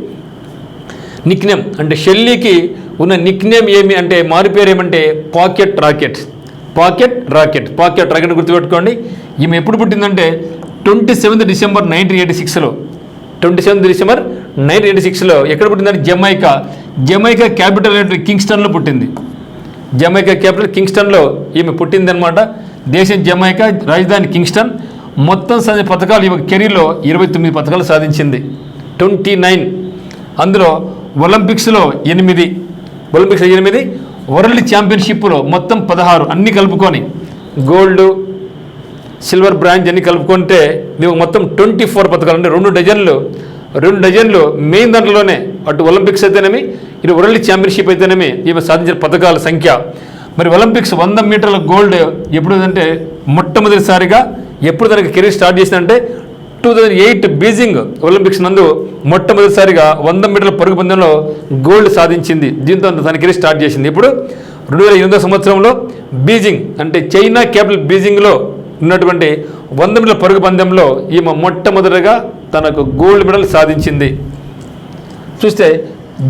నిక్ నేమ్ అంటే షెల్లీకి ఉన్న నిక్ నేమ్ ఏమి అంటే మారు పేరు ఏమంటే పాకెట్ రాకెట్ గుర్తుపెట్టుకోండి. ఈమె ఎప్పుడు పుట్టిందంటే 27 డిసెంబర్ 1986లో 1986లో ఎక్కడ పుట్టిందంటే జమైకా క్యాపిటల్ కింగ్స్టన్లో పుట్టింది. జమైకా క్యాపిటల్ కింగ్స్టన్లో ఈమె పుట్టిందనమాట. దేశం జమైకా, రాజధాని కింగ్స్టన్. మొత్తం పథకాలు ఈమె కెరీర్లో 29 పథకాలు సాధించింది. 29, అందులో ఒలింపిక్స్లో 8, వరల్డ్ ఛాంపియన్షిప్లో మొత్తం 16, అన్నీ కలుపుకొని గోల్డ్, సిల్వర్, బ్రాంజ్ అన్నీ కలుపుకుంటే మేము మొత్తం 24 పథకాలు అంటే 2 డజన్లు మెయిన్ దాంట్లోనే. అటు ఒలింపిక్స్ అయితేనేమి ఇటు వరల్డ్ ఛాంపియన్షిప్ అయితేనేమి ఈమె సాధించిన పథకాల సంఖ్య. మరి ఒలింపిక్స్ 100 మీటర్ల గోల్డ్ ఎప్పుడు అంటే మొట్టమొదటిసారిగా ఎప్పుడు తనకి కెరీర్ స్టార్ట్ చేసిందంటే 2008 బీజింగ్ ఒలింపిక్స్ నందు మొట్టమొదటిసారిగా 100 మీటర్ల పరుగు పందెంలో గోల్డ్ సాధించింది. దీంతో తన కెరీర్ స్టార్ట్ చేసింది. ఇప్పుడు 2008 సంవత్సరంలో బీజింగ్ అంటే చైనా క్యాపిటల్ బీజింగ్లో ఉన్నటువంటి 100 మీటర్ల పరుగు పందెంలో ఈమె మొట్టమొదటిగా తనకు గోల్డ్ మెడల్ సాధించింది. చూస్తే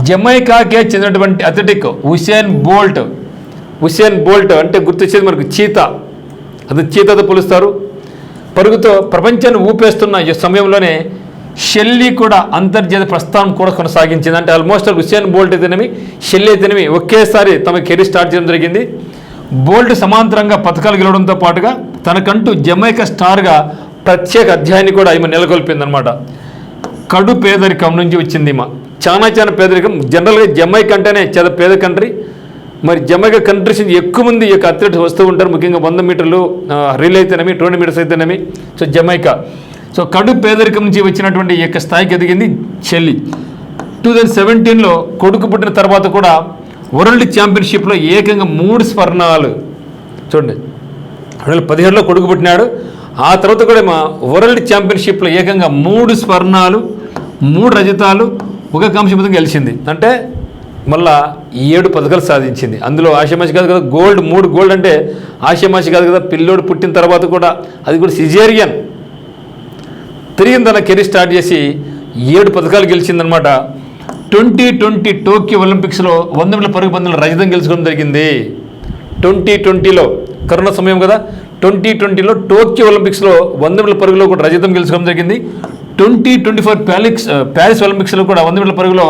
జమైకాకే చెందినటువంటి అథ్లెటిక్ ఉసేన్ బోల్ట్ అంటే గుర్తొచ్చేది మనకు చీతా, అది చీతాతో పోలుస్తారు. పరుగుతో ప్రపంచాన్ని ఊపేస్తున్న ఈ సమయంలోనే షెల్లీ కూడా అంతర్జాతీయ ప్రస్థానం కూడా కొనసాగించింది. అంటే ఆల్మోస్ట్ ఉసేన్ బోల్ట్ అయితేనేమి షెల్లీ అయితేనేమి ఒకేసారి తమ కెరీర్ స్టార్ట్ చేయడం జరిగింది. బోల్ట్ సమాంతరంగా పథకాలు గెలవడంతో పాటుగా తనకంటూ జమైకా స్టార్గా ప్రత్యేక అధ్యాయాన్ని కూడా ఈమె నెలకొల్పిందనమాట. కడు పేదరికం నుంచి వచ్చింది ఈమె. చాలా పేదరికం. జనరల్గా జమైకా అంటేనే చాలా పేద కంట్రీ. మరి జమైకా కంట్రీస్ నుంచి ఎక్కువ మంది ఈ యొక్క అథ్లెట్స్ వస్తూ ఉంటారు. ముఖ్యంగా 100 మీటర్లు రిలే అయితేనేమి 200 మీటర్స్ అయితేనేమి. సో జమైకా కడు పేదరికం నుంచి వచ్చినటువంటి ఈ యొక్క స్థాయికి ఎదిగింది షెల్లీ. 2017లో కొడుకు పుట్టిన తర్వాత కూడా వరల్డ్ ఛాంపియన్షిప్లో ఏకంగా 3 స్వర్ణాలు. చూడండి, 2017లో కొడుకు పుట్టినాడు. ఆ తర్వాత కూడా మా వరల్డ్ ఛాంపియన్షిప్లో ఏకంగా 3 స్వర్ణాలు 3 రజతాలు 1 కాంస్య పథకం గెలిచింది. అంటే మళ్ళా 7 పథకాలు సాధించింది. అందులో ఆషామాషి కాదు కదా గోల్డ్, 3 గోల్డ్ అంటే ఆషామాషి కాదు కదా. పిల్లోడు పుట్టిన తర్వాత కూడా అది కూడా సిజేరియన్. తిరిగి తన కెరీర్ స్టార్ట్ చేసి 7 పథకాలు గెలిచిందనమాట. 2020 టోక్యో ఒలింపిక్స్లో 100 మీటర్ల పరుగు పందెంలో రజతం గెలుచుకోవడం జరిగింది. 2020లో కరోనా సమయం కదా. 2020లో టోక్యో ఒలింపిక్స్లో 100 మీటర్ల పరుగులో కూడా రజతం గెలుచుకోవడం జరిగింది. 2024 ప్యారిస్ ఒలింపిక్స్లో కూడా 100 మీటర్ల పరుగులో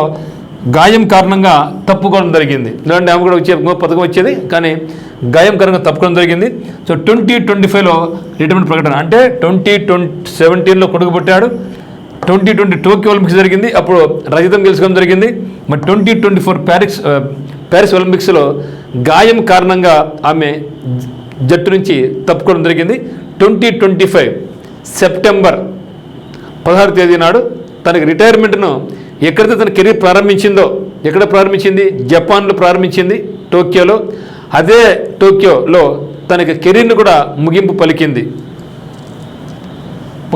గాయం కారణంగా తప్పుకోవడం జరిగింది. ఎందుకంటే ఆమె కూడా పథకం వచ్చేది, కానీ గాయం కారణంగా తప్పుకోవడం జరిగింది. సో 2025లో రిటైర్మెంట్ ప్రకటన. అంటే 2017లో కొడుకు పుట్టాడు. 2020 టోక్యో ఒలింపిక్స్ జరిగింది, అప్పుడు రజతం గెలుచుకోవడం జరిగింది. మరి 2024 ప్యారిస్ ఒలింపిక్స్లో గాయం కారణంగా ఆమె జట్టు నుంచి తప్పుకోవడం జరిగింది. 2025 సెప్టెంబర్ 16వ తేదీ నాడు తనకి రిటైర్మెంట్ను ఎక్కడైతే తన కెరీర్ ప్రారంభించిందో, ఎక్కడ ప్రారంభించింది? జపాన్లో ప్రారంభించింది, టోక్యోలో. అదే టోక్యోలో తనకి కెరీర్ను కూడా ముగింపు పలికింది.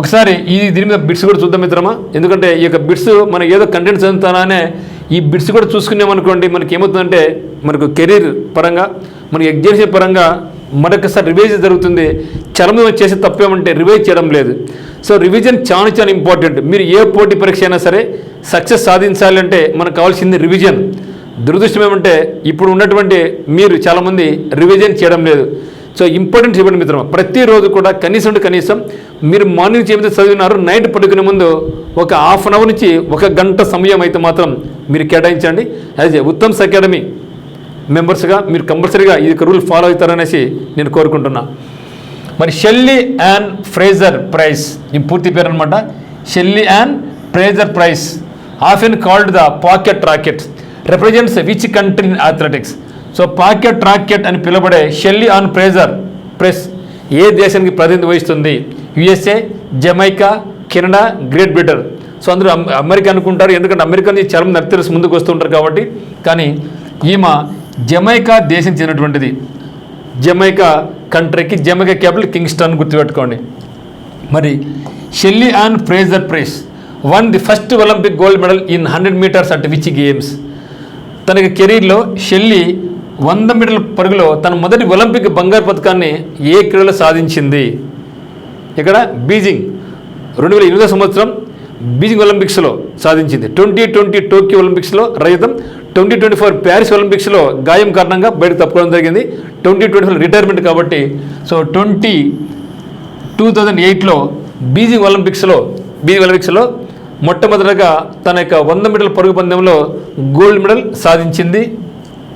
ఒకసారి దీని మీద బిట్స్ కూడా చూద్దాం మిత్రమా. ఎందుకంటే ఈ యొక్క బిట్స్ మనం ఏదో కంటెంట్ చదువుతానే ఈ బిట్స్ కూడా చూసుకున్నామనుకోండి, మనకి ఏమవుతుందంటే మనకు కెరీర్ పరంగా, మనకి ఎగ్జామ్స్ పరంగా మరొకసారి రివైజ్ జరుగుతుంది. చలమ చేసే తప్పేమంటే రివైజ్ చేయడం లేదు. సో రివిజన్ చాలా ఇంపార్టెంట్. మీరు ఏ పోటీ పరీక్ష అయినా సరే సక్సెస్ సాధించాలంటే మనకు కావాల్సింది రివిజన్. దురదృష్టం ఏమంటే ఇప్పుడు ఉన్నటువంటి మీరు చాలామంది రివిజన్ చేయడం లేదు. సో ఇంపార్టెంట్ ఇవ్వండి మిత్రమా. ప్రతిరోజు కూడా కనీసం మీరు మార్నింగ్ ఏమైతే చదివినారో నైట్ పడుకునే ముందు ఒక హాఫ్ అన్ అవర్ నుంచి 1 గంట సమయం అయితే మాత్రం మీరు కేటాయించండి. యాజ్ ఏ ఉత్తమ్స్ అకాడమీ మెంబర్స్గా మీరు కంపల్సరీగా ఈ రూల్ ఫాలో అవుతారనేసి నేను కోరుకుంటున్నా. మరి షెల్లీ యాన్ ఫ్రేజర్ ప్రైజ్, ఈ పూర్తి పేరు అనమాట. Shelly Ann Fraser Pryce often called the pocket rocket represents which country in athletics. So pocket rocket అని పిలువబడే షెల్లీ ఆన్ ఫ్రేజర్ ప్రైజ్ ఏ దేశానికి ప్రాతినిధ్యం వహిస్తుంది? USA, Jamaica, Canada, Great Britain. So అందరూ అమెరికా అనుకుంటారు, ఎందుకంటే అమెరికా నుంచి చాలా మంది అథ్లెట్స్ ముందుకు వస్తుంటారు కాబట్టి. కానీ ఈమె జమైకా దేశం చెందినటువంటిది. జమైకా కంట్రీకి జమైకా క్యాపిటల్ కింగ్స్టన్ గుర్తుపెట్టుకోండి. మరి Shelly Ann Fraser Pryce won the first Olympic gold medal in 100 metres at which games. తనకి కెరీర్లో షెల్లీ 100 మీటర్ల పరుగులో తన మొదటి ఒలింపిక్ బంగారు పథకాన్ని ఏ క్రీడలో సాధించింది? ఇక్కడ బీజింగ్ 2008 సంవత్సరం బీజింగ్ ఒలింపిక్స్లో సాధించింది. 2020 టోక్యో ఒలింపిక్స్లో రజతం, 2024 ప్యారిస్ ఒలింపిక్స్లో గాయం కారణంగా బయటకు తప్పుకోవడం జరిగింది. 2024 రిటైర్మెంట్ కాబట్టి. సో 2008లో బీజింగ్ ఒలింపిక్స్లో మొట్టమొదటిగా తన యొక్క 100 మీటర్ల పరుగు పందెంలో గోల్డ్ మెడల్ సాధించింది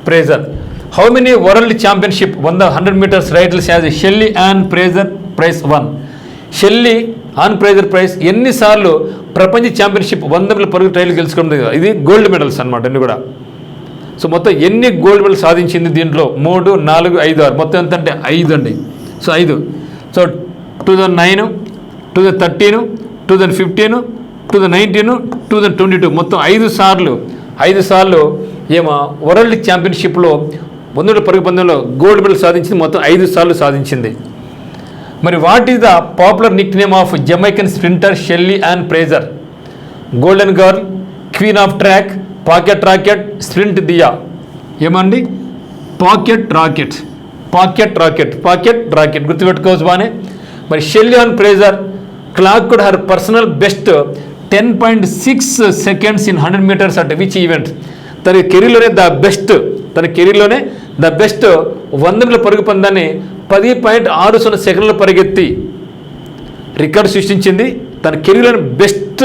Fraser. How many world championship 100 metres riders has Shelly Ann Fraser Pryce won? Shelly Ann Fraser Pryce ఎన్నిసార్లు ప్రపంచ ఛాంపియన్షిప్ 100 మీటర్ల పరుగు ట్రైల్ గెలుచుకోవడం? ఇది గోల్డ్ మెడల్స్ అనమాట అన్ని కూడా. సో మొత్తం ఎన్ని గోల్డ్ మెడల్ సాధించింది దీంట్లో? 3, 4, 5, 6 మొత్తం ఎంత అంటే 5 అండి. సో 5. సో 2009, 2013, 2015, 2019, 2022 మొత్తం 5 సార్లు ఏమో వరల్డ్ ఛాంపియన్షిప్లో 100 మీటర్ల పరుగు పందెంలో గోల్డ్ మెడల్ సాధించింది. మొత్తం 5 సార్లు సాధించింది. మరి what is the popular nickname of Jamaican sprinter Shelly and Fraser? Golden girl, queen of track, pocket rocket, sprint diva. ఏమండి? Pocket rocket, pocket rocket, pocket rocket గుర్తుపెట్టుకోవచ్చు బాగానే. మరి Shelly and Fraser clocked her personal best 10.6 seconds in 100 meters at which event? తన కెరీర్లోనే the best 100 మీటర్ల పరుగు పందాన్ని 10.60 సెకండ్లు పరిగెత్తి record సృష్టించింది. తన కెరీర్లోని బెస్ట్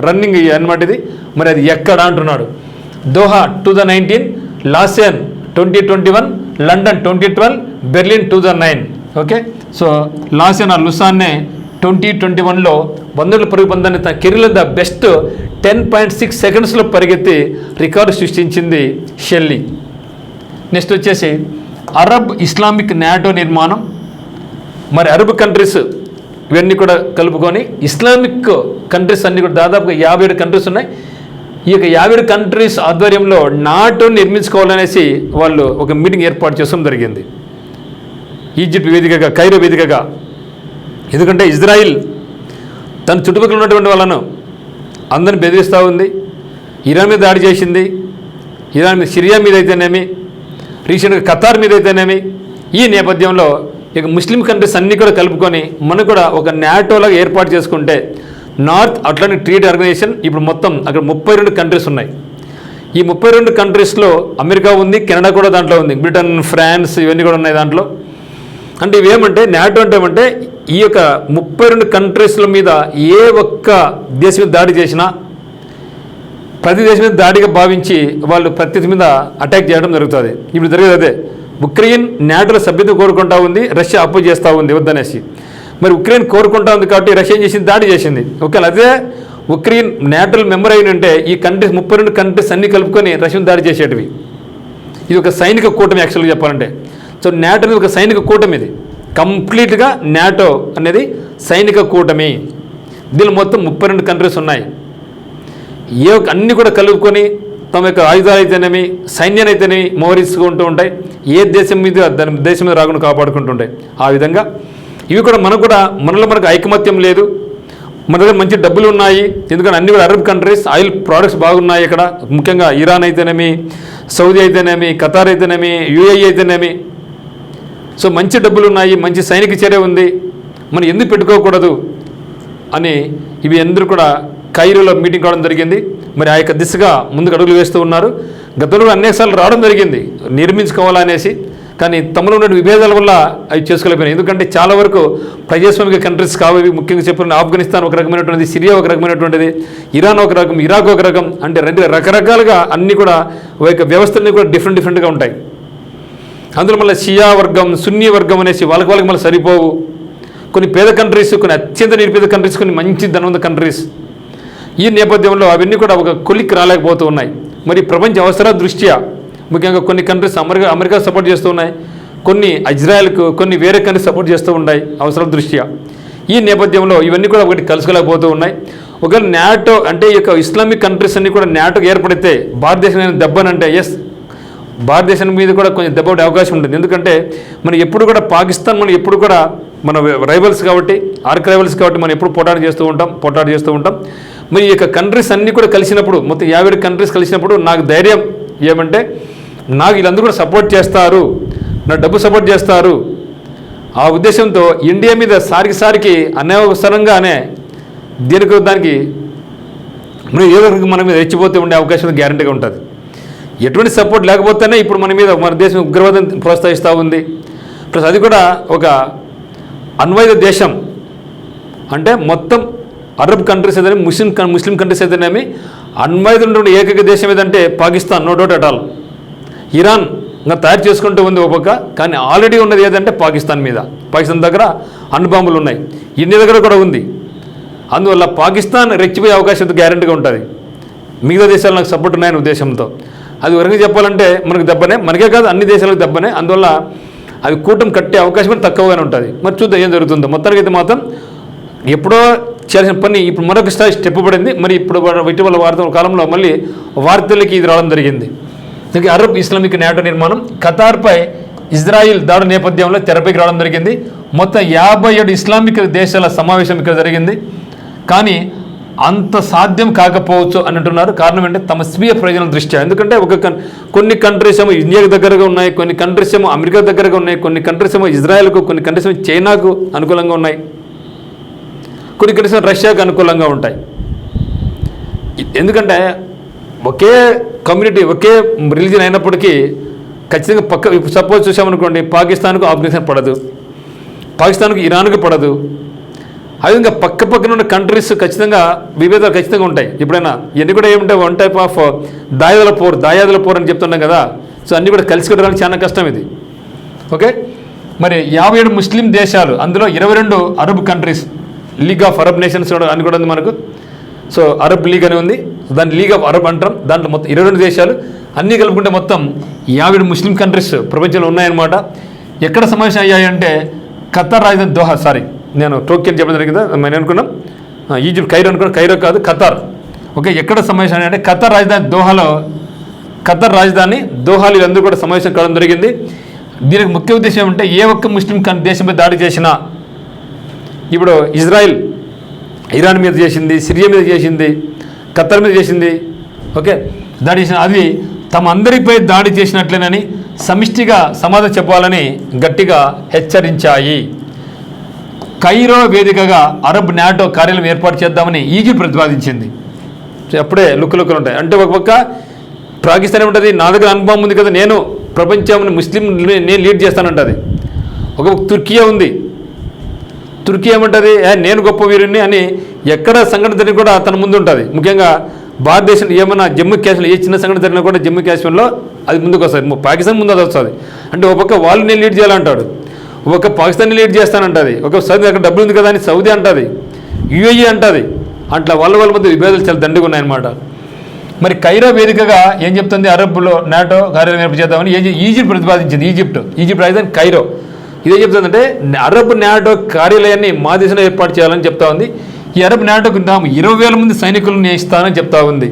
రన్నింగ్ అన్నమాట ఇది. మరి అది ఎక్కడ అంటున్నాడు? Doha 2019, Lausanne 2021, London 2012, Berlin 2009. Okay, so Lausanne ఆ లుసాన్నే 2021లో 100 మీటర్ల పరుగు పందాన్ని తన కెరీర్లో ద బెస్ట్ 10.6 సెకండ్స్లో పరిగెత్తి రికార్డు సృష్టించింది షెల్లీ. నెక్స్ట్ వచ్చేసి అరబ్ ఇస్లామిక్ నాటో నిర్మాణం. మరి అరబ్ కంట్రీస్ ఇవన్నీ కూడా కలుపుకొని ఇస్లామిక్ కంట్రీస్ అన్నీ కూడా దాదాపుగా 57 కంట్రీస్ ఉన్నాయి. ఈ యొక్క 57 కంట్రీస్ ఆధ్వర్యంలో నాటో నిర్మించుకోవాలనేసి వాళ్ళు ఒక మీటింగ్ ఏర్పాటు చేయడం జరిగింది ఈజిప్ట్ వేదికగా, కైరో వేదికగా. ఎందుకంటే ఇజ్రాయిల్ తన చుట్టుపక్కల ఉన్నటువంటి వాళ్ళను అందరిని బెదిరిస్తూ ఉంది. ఇరాన్ మీద దాడి చేసింది. ఇరాన్ మీద, సిరియా మీద అయితేనేమి, రీసెంట్గా ఖతార్ మీద అయితేనేమి. ఈ నేపథ్యంలో ఇక ముస్లిం కంట్రీస్ అన్నీ కూడా కలుపుకొని మనం కూడా ఒక నాటోలాగా ఏర్పాటు చేసుకుంటే నార్త్ అట్లాంటిక్ ట్రీటీ ఆర్గనైజేషన్ ఇప్పుడు మొత్తం అక్కడ 32 కంట్రీస్ ఉన్నాయి. ఈ 32 కంట్రీస్లో అమెరికా ఉంది, కెనడా కూడా దాంట్లో ఉంది, బ్రిటన్, ఫ్రాన్స్ ఇవన్నీ కూడా ఉన్నాయి దాంట్లో. అంటే ఇవేమంటే నాటో అంటే ఏమంటే ఈ యొక్క 32 కంట్రీస్ల మీద ఏ ఒక్క దేశం మీద దాడి చేసినా ప్రతి దేశం మీద దాడిగా భావించి వాళ్ళు ప్రతి మీద అటాక్ చేయడం జరుగుతుంది. ఇప్పుడు జరిగేది అదే. ఉక్రెయిన్ నాటోలో సభ్యత కోరుకుంటా ఉంది, రష్యా అపోజ్ చేస్తూ ఉంది వద్దనేసి. మరి ఉక్రెయిన్ కోరుకుంటా ఉంది కాబట్టి రష్యా ఏం చేసింది? దాడి చేసింది. ఒకవేళ అదే ఉక్రెయిన్ నాటోలో మెంబర్ అయిన ఉంటే ఈ కంట్రీస్ 32 కంట్రీస్ అన్నీ కలుపుకొని రష్యాను దాడి చేసేటివి. ఇది ఒక సైనిక కూటమి యాక్చువల్గా చెప్పాలంటే. సో నాటో అనేది ఒక సైనిక కూటమి. ఇది కంప్లీట్గా నాటో అనేది సైనిక కూటమి. దీనిలో మొత్తం 32 కంట్రీస్ ఉన్నాయి. అన్నీ కూడా కలుపుకొని తమ యొక్క ఆయుధాలు అయితేనేమి, సైన్యాన్ని అయితేనేమి మోహరించుకుంటూ ఉంటాయి. ఏ దేశం మీద దాని దేశం మీద రాకుండా కాపాడుకుంటుంటాయి. ఆ విధంగా ఇవి కూడా మనకు ఐకమత్యం లేదు. మన దగ్గర మంచి డబ్బులు ఉన్నాయి. ఎందుకంటే అన్ని కూడా అరబ్ కంట్రీస్, ఆయిల్ ప్రోడక్ట్స్ బాగున్నాయి ఇక్కడ. ముఖ్యంగా ఇరాన్ అయితేనేమి, సౌదీ అయితేనేమి, ఖతార్ అయితేనేమి, యూఏఈ అయితేనేమి. సో మంచి డబ్బులు ఉన్నాయి, మంచి సైనిక చర్య ఉంది, మనం ఎందుకు పెట్టుకోకూడదు అని ఇవి అందరూ కూడా కైరోలో మీటింగ్ కావడం జరిగింది. మరి ఆ యొక్క దిశగా ముందుకు అడుగులు వేస్తూ ఉన్నారు. గతంలో అనేకసార్లు రావడం జరిగింది నిర్మించుకోవాలనేసి. కానీ తమలో ఉన్న విభేదాల వల్ల అవి చేసుకోలేకపోయినాయి. ఎందుకంటే చాలా వరకు ప్రజాస్వామిక కంట్రీస్ కావు. ముఖ్యంగా చెప్పిన ఆఫ్ఘనిస్తాన్ ఒక రకమైనటువంటిది, సిరియా ఒక రకమైనటువంటిది, ఇరాన్ ఒక రకం, ఇరాక్ ఒక రకం. అంటే రకరకాలుగా అన్నీ కూడా వ్యవస్థలన్నీ కూడా డిఫరెంట్గా ఉంటాయి. అందులో మళ్ళీ షియా వర్గం, సున్నీ వర్గం అనేసి వాళ్ళకి మళ్ళీ సరిపోవు. కొన్ని పేద కంట్రీస్, కొన్ని అత్యంత నిరుపేద కంట్రీస్, కొన్ని మంచి ధనవంత కంట్రీస్. ఈ నేపథ్యంలో అవన్నీ కూడా ఒక కొలిక్కి రాలేకపోతూ ఉన్నాయి. మరి ప్రపంచ అవసరాల దృష్ట్యా ముఖ్యంగా కొన్ని కంట్రీస్ అమెరికా సపోర్ట్ చేస్తూ ఉన్నాయి, కొన్ని ఇజ్రాయెల్కు, కొన్ని వేరే కంట్రీస్ సపోర్ట్ చేస్తూ ఉన్నాయి అవసరాల దృష్ట్యా. ఈ నేపథ్యంలో ఇవన్నీ కూడా ఒకటి కలుసుకోలేకపోతూ ఉన్నాయి. ఒకవేళ నాటో అంటే ఈ యొక్క ఇస్లామిక్ కంట్రీస్ అన్నీ కూడా నాటోకి ఏర్పడితే భారతదేశం దెబ్బనంటే భారతదేశం మీద కూడా కొంచెం దెబ్బ పడే అవకాశం ఉంటుంది. ఎందుకంటే మనం ఎప్పుడు కూడా పాకిస్తాన్ ఎప్పుడు కూడా మన రైవల్స్ కాబట్టి, ఆర్క్ రైవల్స్ కాబట్టి మనం ఎప్పుడు పోటాడు చేస్తూ ఉంటాం. మరి ఈ యొక్క కంట్రీస్ అన్నీ కూడా కలిసినప్పుడు, మొత్తం 57 కంట్రీస్ కలిసినప్పుడు నాకు ధైర్యం ఏమంటే నాకు వీళ్ళందరూ కూడా సపోర్ట్ చేస్తారు, నా డబ్బు సపోర్ట్ చేస్తారు. ఆ ఉద్దేశంతో ఇండియా మీద సారికి అనవసరంగానే దానికి ఏదో మన మీద రెచ్చిపోతే ఉండే అవకాశం గ్యారంటీగా ఉంటుంది. ఎటువంటి సపోర్ట్ లేకపోతేనే ఇప్పుడు మన దేశం ఉగ్రవాదం ప్రోత్సహిస్తూ ఉంది. ప్లస్ అది కూడా ఒక అణ్వాయుధ దేశం. అంటే మొత్తం అరబ్ కంట్రీస్ అయితేనే, ముస్లిం కంట్రీస్ అయితేనేమి అణ్వాయుధం ఉండే ఏకైక దేశం ఏదంటే Pakistan, no doubt at all. Iran ఇంకా తయారు చేసుకుంటూ ఉంది ఒక పక్క, కానీ ఆల్రెడీ ఉన్నది ఏదంటే పాకిస్తాన్ మీద. పాకిస్తాన్ దగ్గర అణుబాంబులు ఉన్నాయి, ఇండియా దగ్గర కూడా ఉంది. అందువల్ల పాకిస్తాన్ రెచ్చిపోయే అవకాశం గ్యారెంటీగా ఉంటుంది. మిగతా దేశాలు నాకు సపోర్ట్ ఉన్నాయనే ఉద్దేశంతో. అది వరకు చెప్పాలంటే మనకు దెబ్బనే, మనకే కాదు అన్ని దేశాలకు దెబ్బనే. అందువల్ల అవి కూటమి కట్టే అవకాశం తక్కువగానే ఉంటుంది. మరి చూద్దాం ఏం జరుగుతుందో. మొత్తానికి అయితే మాత్రం ఎప్పుడో చేయాల్సిన పని ఇప్పుడు మరొక స్టెప్ పడింది. మరి ఇప్పుడు ఇటీవల కాలంలో మళ్ళీ వార్తలకి ఇది రావడం జరిగింది. అరబ్ ఇస్లామిక్ నాటో నిర్మాణం ఖతార్పై ఇజ్రాయిల్ దాడి నేపథ్యంలో తెరపైకి రావడం జరిగింది. మొత్తం 57 ఇస్లామిక్ దేశాల సమావేశం ఇక్కడ జరిగింది. కానీ అంత సాధ్యం కాకపోవచ్చు అని అంటున్నారు. కారణం ఏంటంటే తమ స్వీయ ప్రయోజనాల దృష్ట్యా. ఎందుకంటే కొన్ని కంట్రీస్ ఏమో ఇండియాకు దగ్గరగా ఉన్నాయి, కొన్ని కంట్రీస్ ఏమో అమెరికా దగ్గరగా ఉన్నాయి, కొన్ని కంట్రీస్ ఏమో ఇజ్రాయెల్కు, కొన్ని కంట్రీస్ ఏమో చైనాకు అనుకూలంగా ఉన్నాయి, కొన్ని కంట్రీస్ ఏమో రష్యాకు అనుకూలంగా ఉంటాయి. ఎందుకంటే ఒకే కమ్యూనిటీ ఒకే రిలీజన్ అయినప్పటికీ ఖచ్చితంగా సపోజ్ చూసామనుకోండి, పాకిస్తాన్కు ఆఫ్ఘనిస్తాన్ పడదు, పాకిస్తాన్కు ఇరాన్కు పడదు. అదేవిధంగా పక్కన ఉన్న కంట్రీస్ ఖచ్చితంగా విభేదాలు ఖచ్చితంగా ఉంటాయి. ఎప్పుడైనా ఇవన్నీ కూడా ఏముంటాయి, వన్ టైప్ ఆఫ్ దాయాదుల పోర్ అని చెప్తున్నాం కదా. సో అన్నీ కూడా కలిసి కొట్టడానికి చాలా కష్టం ఇది. ఓకే, మరి 57 ముస్లిం దేశాలు, అందులో 22 Arab countries, league of Arab nations అని కూడా ఉంది మనకు. సో అరబ్ లీగ్ అని ఉంది, దాన్ని లీగ్ ఆఫ్ అరబ్ అంటాం. దాంట్లో మొత్తం 22 దేశాలు అన్నీ కలుపుకుంటే మొత్తం 57 ముస్లిం కంట్రీస్ ప్రపంచంలో ఉన్నాయన్నమాట. ఎక్కడ సమావేశం అయ్యాయంటే ఖతార్ రాజధాని దోహా, నేను టోక్యో అని చెప్పడం జరిగిందా, నేను అనుకున్నాం ఈజిప్ట్ కైరో అనుకున్నాం, కైరో కాదు ఖతార్. ఓకే, ఎక్కడ సమావేశం అంటే ఖతార్ రాజధాని దోహాలో, ఖతార్ రాజధాని దోహాలో అందరూ కూడా సమావేశం కావడం జరిగింది. దీనికి ముఖ్య ఉద్దేశం ఏమంటే ఏ ఒక్క ముస్లిం దేశంపై దాడి చేసినా, ఇప్పుడు ఇజ్రాయిల్ ఇరాన్ మీద చేసింది, సిరియా మీద చేసింది, ఖతార్ మీద చేసింది, ఓకే దాడి చేసిన, అది తమ అందరిపై దాడి చేసినట్లేనని సమిష్టిగా సమాధానం చెప్పాలని గట్టిగా హెచ్చరించాయి. కైరో వేదికగా అరబ్ నాటో కార్యాలయం ఏర్పాటు చేద్దామని ఈజిప్ట్ ప్రతిపాదించింది. అప్పుడే లుక్కులు ఉంటాయి. అంటే ఒక పక్క పాకిస్తాన్ ఉంటుంది, నా దగ్గర అనుభవం ఉంది కదా, నేను ప్రపంచం ముస్లిం నేను లీడ్ చేస్తానంటుంది. ఒక తుర్కియా ఉంది, తుర్కీ ఏమంటుంది, నేను గొప్ప వీరుని అని ఎక్కడ సంఘటన జరిగిన కూడా తన ముందు ఉంటుంది. ముఖ్యంగా భారతదేశం ఏమైనా జమ్మూ కాశ్మీర్ ఏ చిన్న సంఘటన జరిగినా కూడా జమ్మూ కాశ్మీర్లో అది ముందుకు వస్తుంది, పాకిస్తాన్ ముందు అది వస్తుంది. అంటే ఒక పక్క వాళ్ళు నేను లీడ్ చేయాలంటాడు, ఒక పాకిస్తాన్ని లీడ్ చేస్తానంటుంది, ఒక సౌదీ అక్కడ డబ్బులు ఉంది కదా అని సౌదీ అంటుంది, యుఏఈ అంటుంది. అట్లా వాళ్ళ మధ్య విభేదాలు చాలా దండిగా ఉన్నాయన్నమాట. మరి కైరో వేదికగా ఏం చెప్తుంది, అరబ్లో నాటో కార్యాలయం ఏర్పాటు చేద్దామని ఈజిప్ట్ ప్రతిపాదించింది. ఈజిప్ట్ రాజధాని కైరో. ఇదే చెప్తుందంటే అరబ్ నాటో కార్యాలయాన్ని మా దేశంలో ఏర్పాటు చేయాలని చెప్తా ఉంది. ఈ అరబ్ నాటోకు 20,000 మంది సైనికులను నియమిస్తానని చెప్తా ఉంది.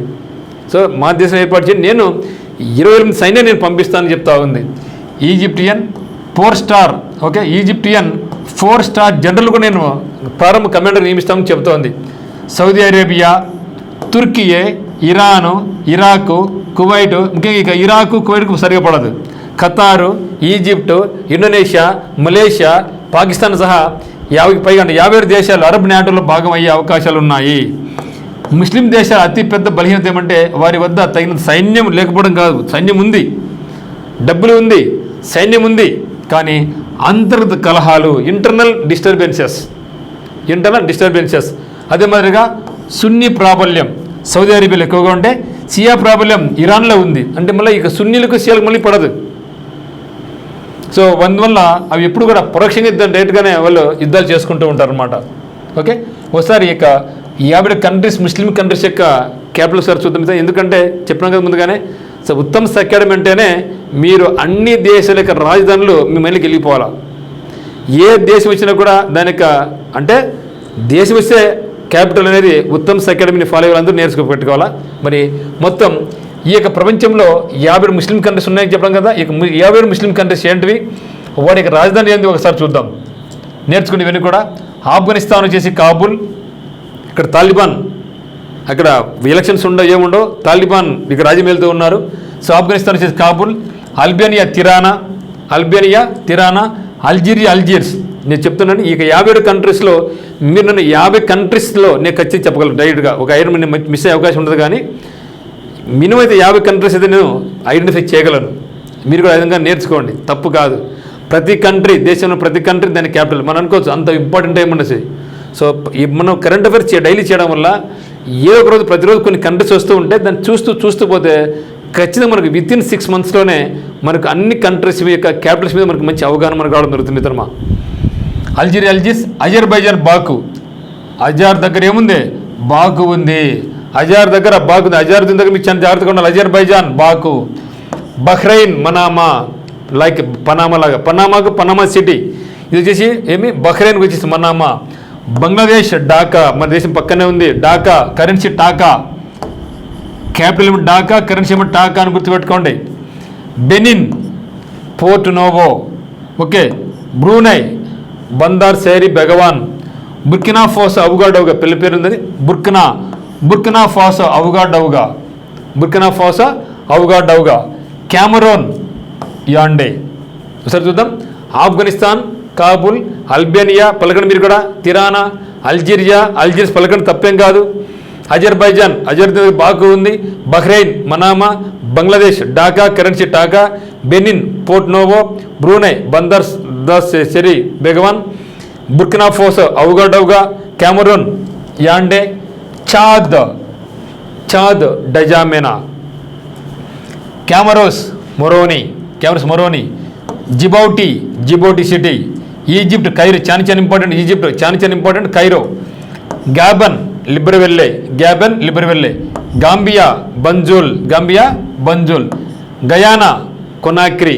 సో మా దేశం ఏర్పాటు చేసి నేను 20,000 మంది సైన్యాన్ని నేను పంపిస్తానని చెప్తా ఉంది. Egyptian 4 star, okay Egyptian 4 star జనరల్కు నేను ప్రారంభ కమాండర్ నియమిస్తామని చెప్తా ఉంది. Saudi Arabia, Turkiye, Iran, Iraq, Kuwait, ముఖ్యంగా ఇక ఇరాకు కువైట్కు సరిగా పడదు, Qatar, Egypt, Indonesia, Malaysia, Pakistan సహా 50కి పైగా అంటే 57 దేశాలు అరబ్ నాటోలో భాగం అయ్యే అవకాశాలు ఉన్నాయి. ముస్లిం దేశాల అతిపెద్ద బలహీనత ఏమంటే వారి వద్ద తగిన సైన్యం లేకపోవడం కాదు, సైన్యం ఉంది, డబ్బులు ఉంది, సైన్యం ఉంది, కానీ అంతర్గత కలహాలు, ఇంటర్నల్ డిస్టర్బెన్సెస్. అదే మాదిరిగా సున్నీ ప్రాబల్యం సౌదీ అరేబియాలో ఎక్కువగా ఉంటే షియా ప్రాబల్యం ఇరాన్లో ఉంది. అంటే మళ్ళీ ఇక సున్నీలకు షియాలకు మళ్ళీ పడదు. సో అందువల్ల అవి ఎప్పుడు కూడా పరోక్షంగా డైరెక్ట్గానే వాళ్ళు యుద్ధాలు చేసుకుంటూ ఉంటారన్నమాట. ఓకే, ఒకసారి ఇక 50 కంట్రీస్ ముస్లిం కంట్రీస్ యొక్క క్యాపిటల్ సార్ చూద్దాం. ఎందుకంటే చెప్పినాం కదా ముందుగానే, సో ఉత్తమ్ అకాడమీ అంటేనే మీరు అన్ని దేశాల యొక్క రాజధానులు మీ మైండ్కి వెళ్ళిపోవాలా. ఏ దేశం వచ్చినా కూడా దాని అంటే దేశం వస్తే క్యాపిటల్ అనేది ఉత్తమ్ అకాడమీని ఫాలో అయ్యే అందరూ నేర్చుకోపెట్టుకోవాలా. మరి మొత్తం ఈ యొక్క ప్రపంచంలో 50 ముస్లిం కంట్రీస్ ఉన్నాయని చెప్పడం కదా, ఇక 50 ముస్లిం కంట్రీస్ ఏంటివి, వాటి యొక్క రాజధాని ఏంటి ఒకసారి చూద్దాం, నేర్చుకుని ఇవన్నీ కూడా. ఆఫ్ఘనిస్తాన్ వచ్చేసి కాబూల్, ఇక్కడ తాలిబాన్, అక్కడ ఎలక్షన్స్ ఉండవు ఏముండవు, తాలిబాన్ ఇక రాజ్యం వెళ్తూ ఉన్నారు. సో ఆఫ్ఘనిస్తాన్ వచ్చేసి కాబూల్, అల్బేనియా తిరానా, అల్జీర్స్. నేను చెప్తున్నాను ఇక 57 కంట్రీస్లో మీరు నన్ను 50 కంట్రీస్లో నేను ఖచ్చితంగా చెప్పగలను డైరెక్ట్గా. ఒక 5 మిస్ అయ్యే అవకాశం ఉండదు, కానీ మినిమం అయితే 50 కంట్రీస్ అయితే నేను ఐడెంటిఫై చేయగలను. మీరు కూడా ఆ విధంగా నేర్చుకోండి, తప్పు కాదు. ప్రతి కంట్రీ, దేశంలో ప్రతి కంట్రీ దాని క్యాపిటల్ మనం అనుకోవచ్చు, అంత ఇంపార్టెంట్ ఏముండదు. సో మనం కరెంట్ అఫైర్స్ డైలీ చేయడం వల్ల ఏదో ఒక రోజు ప్రతిరోజు కొన్ని కంట్రీస్ వస్తూ ఉంటే దాన్ని చూస్తూ పోతే ఖచ్చితంగా మనకు వితిన్ 6 మంత్స్లోనే మనకు అన్ని కంట్రీస్ యొక్క క్యాపిటల్స్ మీద మనకు మంచి అవగాహన మనకు రావడం జరుగుతుంది మిత్రమా. అజర్బైజాన్ బాకు, అజార్ దగ్గర ఏముంది, బాకు ఉంది. అజార్ దగ్గర బాకు ఉంది, అజారుద్దీన్ దగ్గర మీకు చాలా జాగ్రత్తగా ఉండాలి. అజర్బైజాన్ బాకు. బహ్రెయిన్ మనామా, లైక్ పనామా లాగా, పనామా సిటీ, ఇది వచ్చేసి బహ్రెయిన్కి వచ్చేసి మనామా. బంగ్లాదేశ్ ఢాకా, మన దేశం పక్కనే ఉంది. ఢాకా, కరెన్సీ టాకా, క్యాపిటల్ ఏమో ఢాకా, కరెన్సీ ఏమో టాకా అని గుర్తుపెట్టుకోండి. Benin, Porto Novo, okay. Brunei, Bandar Seri Begawan, Burkina Faso Ouagadougou పెళ్లి పేరు ఉందని Burkina Faso Ouagadougou, Burkina Faso Ouagadougou, Cameroon Yaounde. ఒకసారి చూద్దాం. ఆఫ్ఘనిస్తాన్ కాబుల్, అల్బేనియా పలకండి మీరు కూడా, తిరానా, అల్జీర్స్ పలకండి తప్పేం కాదు, అజర్బైజాన్ బాకు ఉంది, Bahrain Manama, Bangladesh Dhaka currency Dhaka, Benin Porto Novo, Brunei Bandar Seri Begawan, Burkina Faso Ouagadougou, Cameroon Yaounde, Chad N'Djamena, Comoros Moroni, Djibouti City, Egypt Cairo చాలా important Cairo, Gabon Libreville, Gambia Banjul, Guyana Conakry,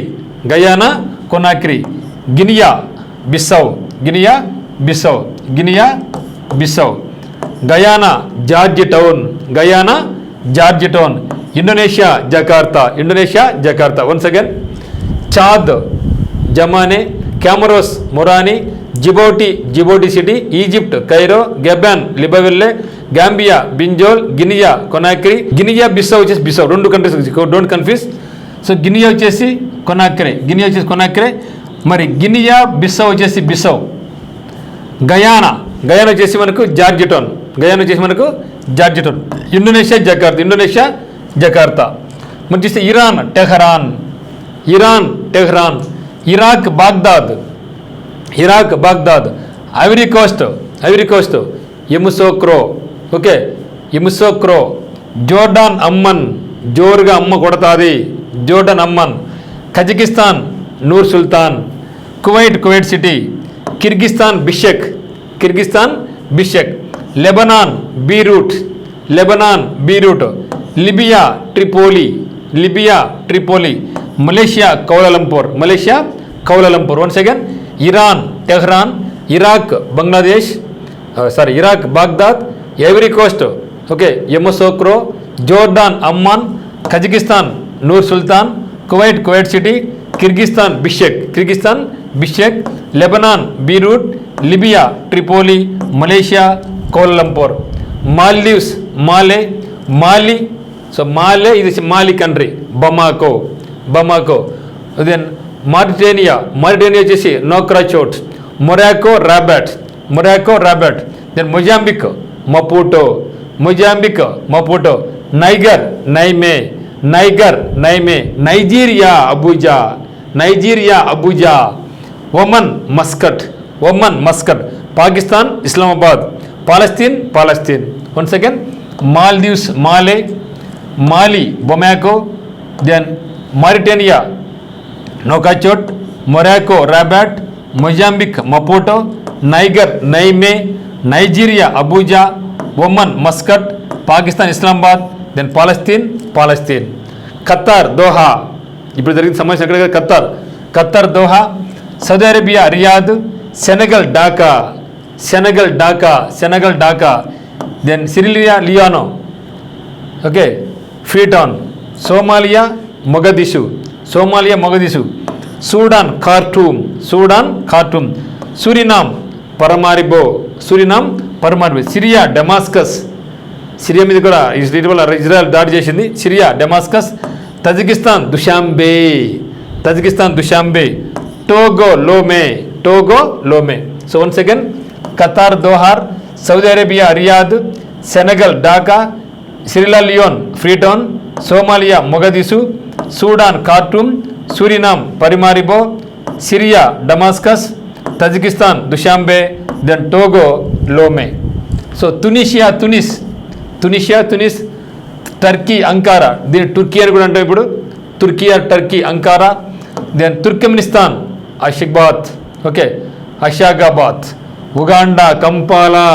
Guinea Bissau, Guyana Georgetown, Indonesia Jakarta. Once again, Chad N'Djamena, Comoros Moroni, Djibouti City, Egypt Cairo, Gabon Libreville, Gambia Banjul, Guinea Conakry, Guinea Bissau వచ్చేసి Bissau, 2 countries, don't confuse. So Guinea వచ్చేసి కొనాక్రే, మరి Guinea Bissau వచ్చేసి బిస్సౌ, Guyana వచ్చేసి మనకు George town, Indonesia Jakarta. మరి చూస్తే Iran Tehran, Iraq Baghdad, Ivory Coast Yamoussoukro, Jordan Amman, జోరుగా అమ్మ కొడతాది, Jordan Amman, Kazakhstan Nur Sultan, Kuwait City, Kyrgyzstan Bishkek, Lebanon Beirut, Libya Tripoli, Malaysia Kuala Lumpur. Once again, Iran Tehran, Iraq Baghdad, Ivory Coast Yamoussoukro, Jordan Amman, Kazakhstan Nur Sultan, Kuwait City, Kyrgyzstan Bishkek, Lebanon Beirut, Libya Tripoli, Malaysia Kuala Lumpur. Maldives Mali, so Male ఇది Mali country, Bamako. Then Mauritania వచ్చేసి Nouakchott, Morocco Rabat. Then Mozambique Maputo, Niger Niamey, Nigeria Abuja, Oman Muscat, Pakistan Islamabad, Palestine. Once again, Maldives Mali Bamako, then Mauritania Nouakchott, Morocco Rabat, Mozambique Maputo, Niger Niamey, Nigeria Abuja, Oman Muscat, Pakistan Islamabad, then Palestine. Qatar Doha, ఇప్పుడు జరిగిన సమావేశం ఎక్కడ? Qatar Doha, Saudi Arabia Riyadh, Senegal Dhaka, then Sierra Leone, Freetown, Somalia Mogadishu, Sudan Khartoum, Suriname Paramaribo, Syria Damascus, Syria మీద కూడా Israel దాడి చేసింది, Syria Damascus, Tajikistan Dushanbe, Togo Lome. So once again, Qatar Doha, Saudi Arabia Riyadh, Senegal Dakar, Sierra Leone Freetown, Somalia Mogadishu, Sudan Khartoum, Suriname Paramaribo, Syria Damascus, Tajikistan Dushanbe, then Togo Lome. So Tunis, Turkey Ankara, దీన్ని Turkiye అని కూడా అంటాం ఇప్పుడు, Turkey Ankara, then Turkmenistan Ashgabat, Uganda Kampala,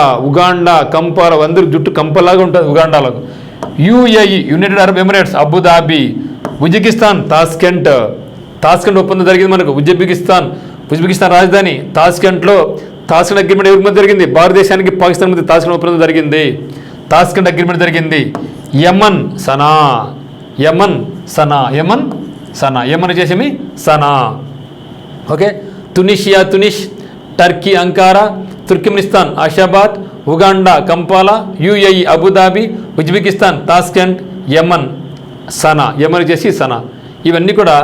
అందరూ జుట్టు కంపలాగా ఉంటుంది ఉగాండాలో. UAE United Arab Emirates Abu Dhabi, Uzbekistan Tashkent ఒప్పందం జరిగింది మనకు. ఉజ్బెకిస్తాన్ రాజధాని తాష్కెంట్లో తాష్కెంట్ అగ్రిమెంట్ ఎవరి మధ్య జరిగింది? భారతదేశానికి పాకిస్తాన్ మధ్య తాష్కెంట్ ఒప్పందం జరిగింది, తాష్కెంట్ అగ్రిమెంట్ జరిగింది. యమన్ సనా, యమన్ చేసేమి Sanaa. Okay, Tunis, Turkey Ankara, Turkmenistan Ashgabat, Uganda Kampala, UAE Abu Dhabi, Uzbekistan Tashkent, Yemen Sanaa, Yemen చేసి సనా. ఇవన్నీ కూడా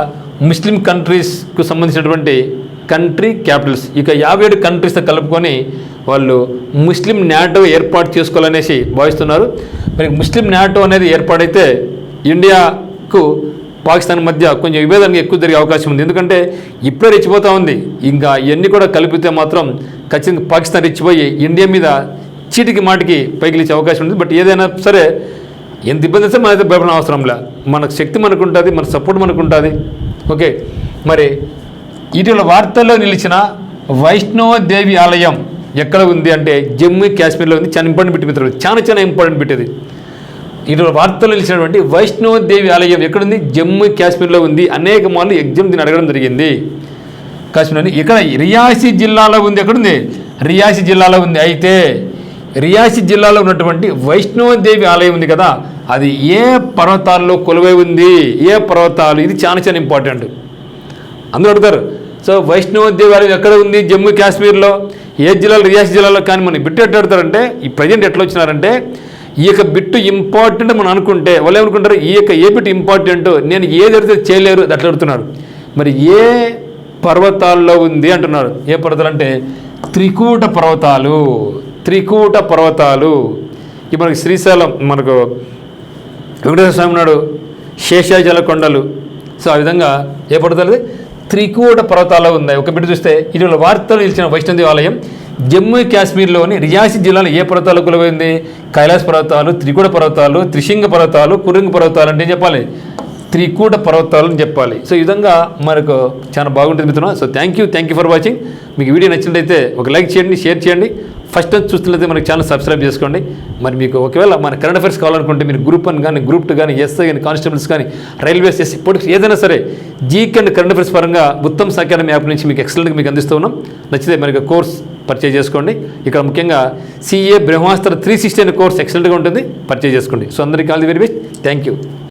ముస్లిం కంట్రీస్కు సంబంధించినటువంటి కంట్రీ క్యాపిటల్స్. ఇక 57 కంట్రీస్తో కలుపుకొని వాళ్ళు ముస్లిం నాటో ఏర్పాటు చేసుకోవాలనేసి భావిస్తున్నారు. మరి ముస్లిం నాటో అనేది ఏర్పాటైతే ఇండియాకు పాకిస్తాన్ మధ్య కొంచెం విభేదానికి ఎక్కువ జరిగే అవకాశం ఉంది. ఎందుకంటే ఇప్పుడే రెచ్చిపోతూ ఉంది. ఇంకా ఇవన్నీ కూడా కలిపితే మాత్రం ఖచ్చితంగా పాకిస్తాన్ రెచ్చిపోయి ఇండియా మీద చీటికి మాటికి పైకి లేచే అవకాశం ఉంది. బట్ ఏదైనా సరే ఎంత ఇబ్బంది వస్తే మనైతే భయపడిన అవసరం లే. మనకు శక్తి మనకు ఉంటుంది, మన సపోర్ట్ మనకు ఉంటుంది. ఓకే, మరి ఇటీవల వార్తల్లో నిలిచిన వైష్ణోదేవి ఆలయం ఎక్కడ ఉంది అంటే జమ్మూ కాశ్మీర్లో ఉంది. చాలా ఇంపార్టెంట్ బిట్ మిత్రులు, చాలా ఇంపార్టెంట్ బిట్ ఇది. ఇటీవల వార్తల్లో నిలిచినటువంటి వైష్ణోదేవి ఆలయం ఎక్కడుంది? జమ్మూ కాశ్మీర్లో ఉంది. అనేక మార్లు ఎగ్జామ్ దీన్ని అడగడం జరిగింది. కాశ్మీర్లోని ఇక్కడ రియాసీ జిల్లాలో ఉంది. ఎక్కడుంది? రియాసీ జిల్లాలో ఉంది. అయితే రియాసీ జిల్లాలో ఉన్నటువంటి వైష్ణోదేవి ఆలయం ఉంది కదా, అది ఏ పర్వతాల్లో కొలువై ఉంది? ఏ పర్వతాలు? ఇది చాలా ఇంపార్టెంట్. అందరూ అడుగుతారు. సో వైష్ణోదేవి ఆలయం ఎక్కడ ఉంది? జమ్మూ కాశ్మీర్లో. ఏ జిల్లాలో? రియాసీ జిల్లాలో. కానీ మనం బిట్టు ఎట్లా అడుగుతారంటే, ఈ ప్రజెంట్ ఎట్లా వచ్చినారంటే, ఈ యొక్క బిట్టు ఇంపార్టెంట్ మనం అనుకుంటే వాళ్ళు ఏమనుకుంటారు, ఈ యొక్క ఏ బిట్టు ఇంపార్టెంట్, నేను ఏది అడిగితే చేయలేరు అట్లా అడుగుతున్నాడు. మరి ఏ పర్వతాల్లో ఉంది అంటున్నారు. ఏ పర్వతాలు అంటే త్రికూట పర్వతాలు. త్రికూట పర్వతాలు. ఇవి మనకి శ్రీశైలం, మనకు వెంకటేశ్వర స్వామి ఉన్నాడు, శేషాచల కొండలు. సో ఆ విధంగా ఏ పర్వతాలు? త్రికూట పర్వతాల్లో ఉన్నాయి. ఒక బిడ్డ చూస్తే ఇటీవల వార్తలు నిలిచిన వైష్ణోదేవి ఆలయం జమ్మూ కాశ్మీర్లోని రియాసీ జిల్లాలో ఏ పర్వతాలు కొలువైంది? కైలాస పర్వతాలు, త్రికూట పర్వతాలు, త్రిశింగ పర్వతాలు, కురింగ పర్వతాలు అంటే చెప్పాలి త్రికూట పర్వతాలు అని చెప్పాలి. సో ఈ విధంగా మనకు చాలా బాగుంటుంది మిత్రులు. So thank you for watching. మీకు వీడియో నచ్చినట్లయితే ఒక లైక్ చేయండి, షేర్ చేయండి. ఫస్ట్ టైం చూస్తున్నట్లయితే మనకి ఛానల్ సబ్స్క్రైబ్ చేసుకోండి. మరి మీకు ఒకవేళ మన కరెంట్ అఫైర్స్ కావాలనుకుంటే మీరు గ్రూప్ 1 కానీ, గ్రూప్ 2 కానీ, ఎస్ఐ కానీ, కానిస్టేబుల్స్ కానీ, రైల్వేస్, ఎస్సీ, పొలిటిక్స్ ఏదైనా సరే జీకే అండ్ కరెంట్ అఫైర్స్ పరంగా ఉత్తమ్ అకాడమీ యాప్ నుంచి మీకు ఎక్సలెంట్గా మీకు అందిస్తూ ఉన్నాం. నచ్చితే మనకి కోర్స్ పర్చేజ్ చేసుకోండి. ఇక్కడ ముఖ్యంగా CA బ్రహ్మాస్త్ర 360 అనే కోర్స్ ఎక్సలెంట్గా ఉంటుంది, పర్చేజ్ చేసుకోండి. సో అందరికీ all the very best. Thank you.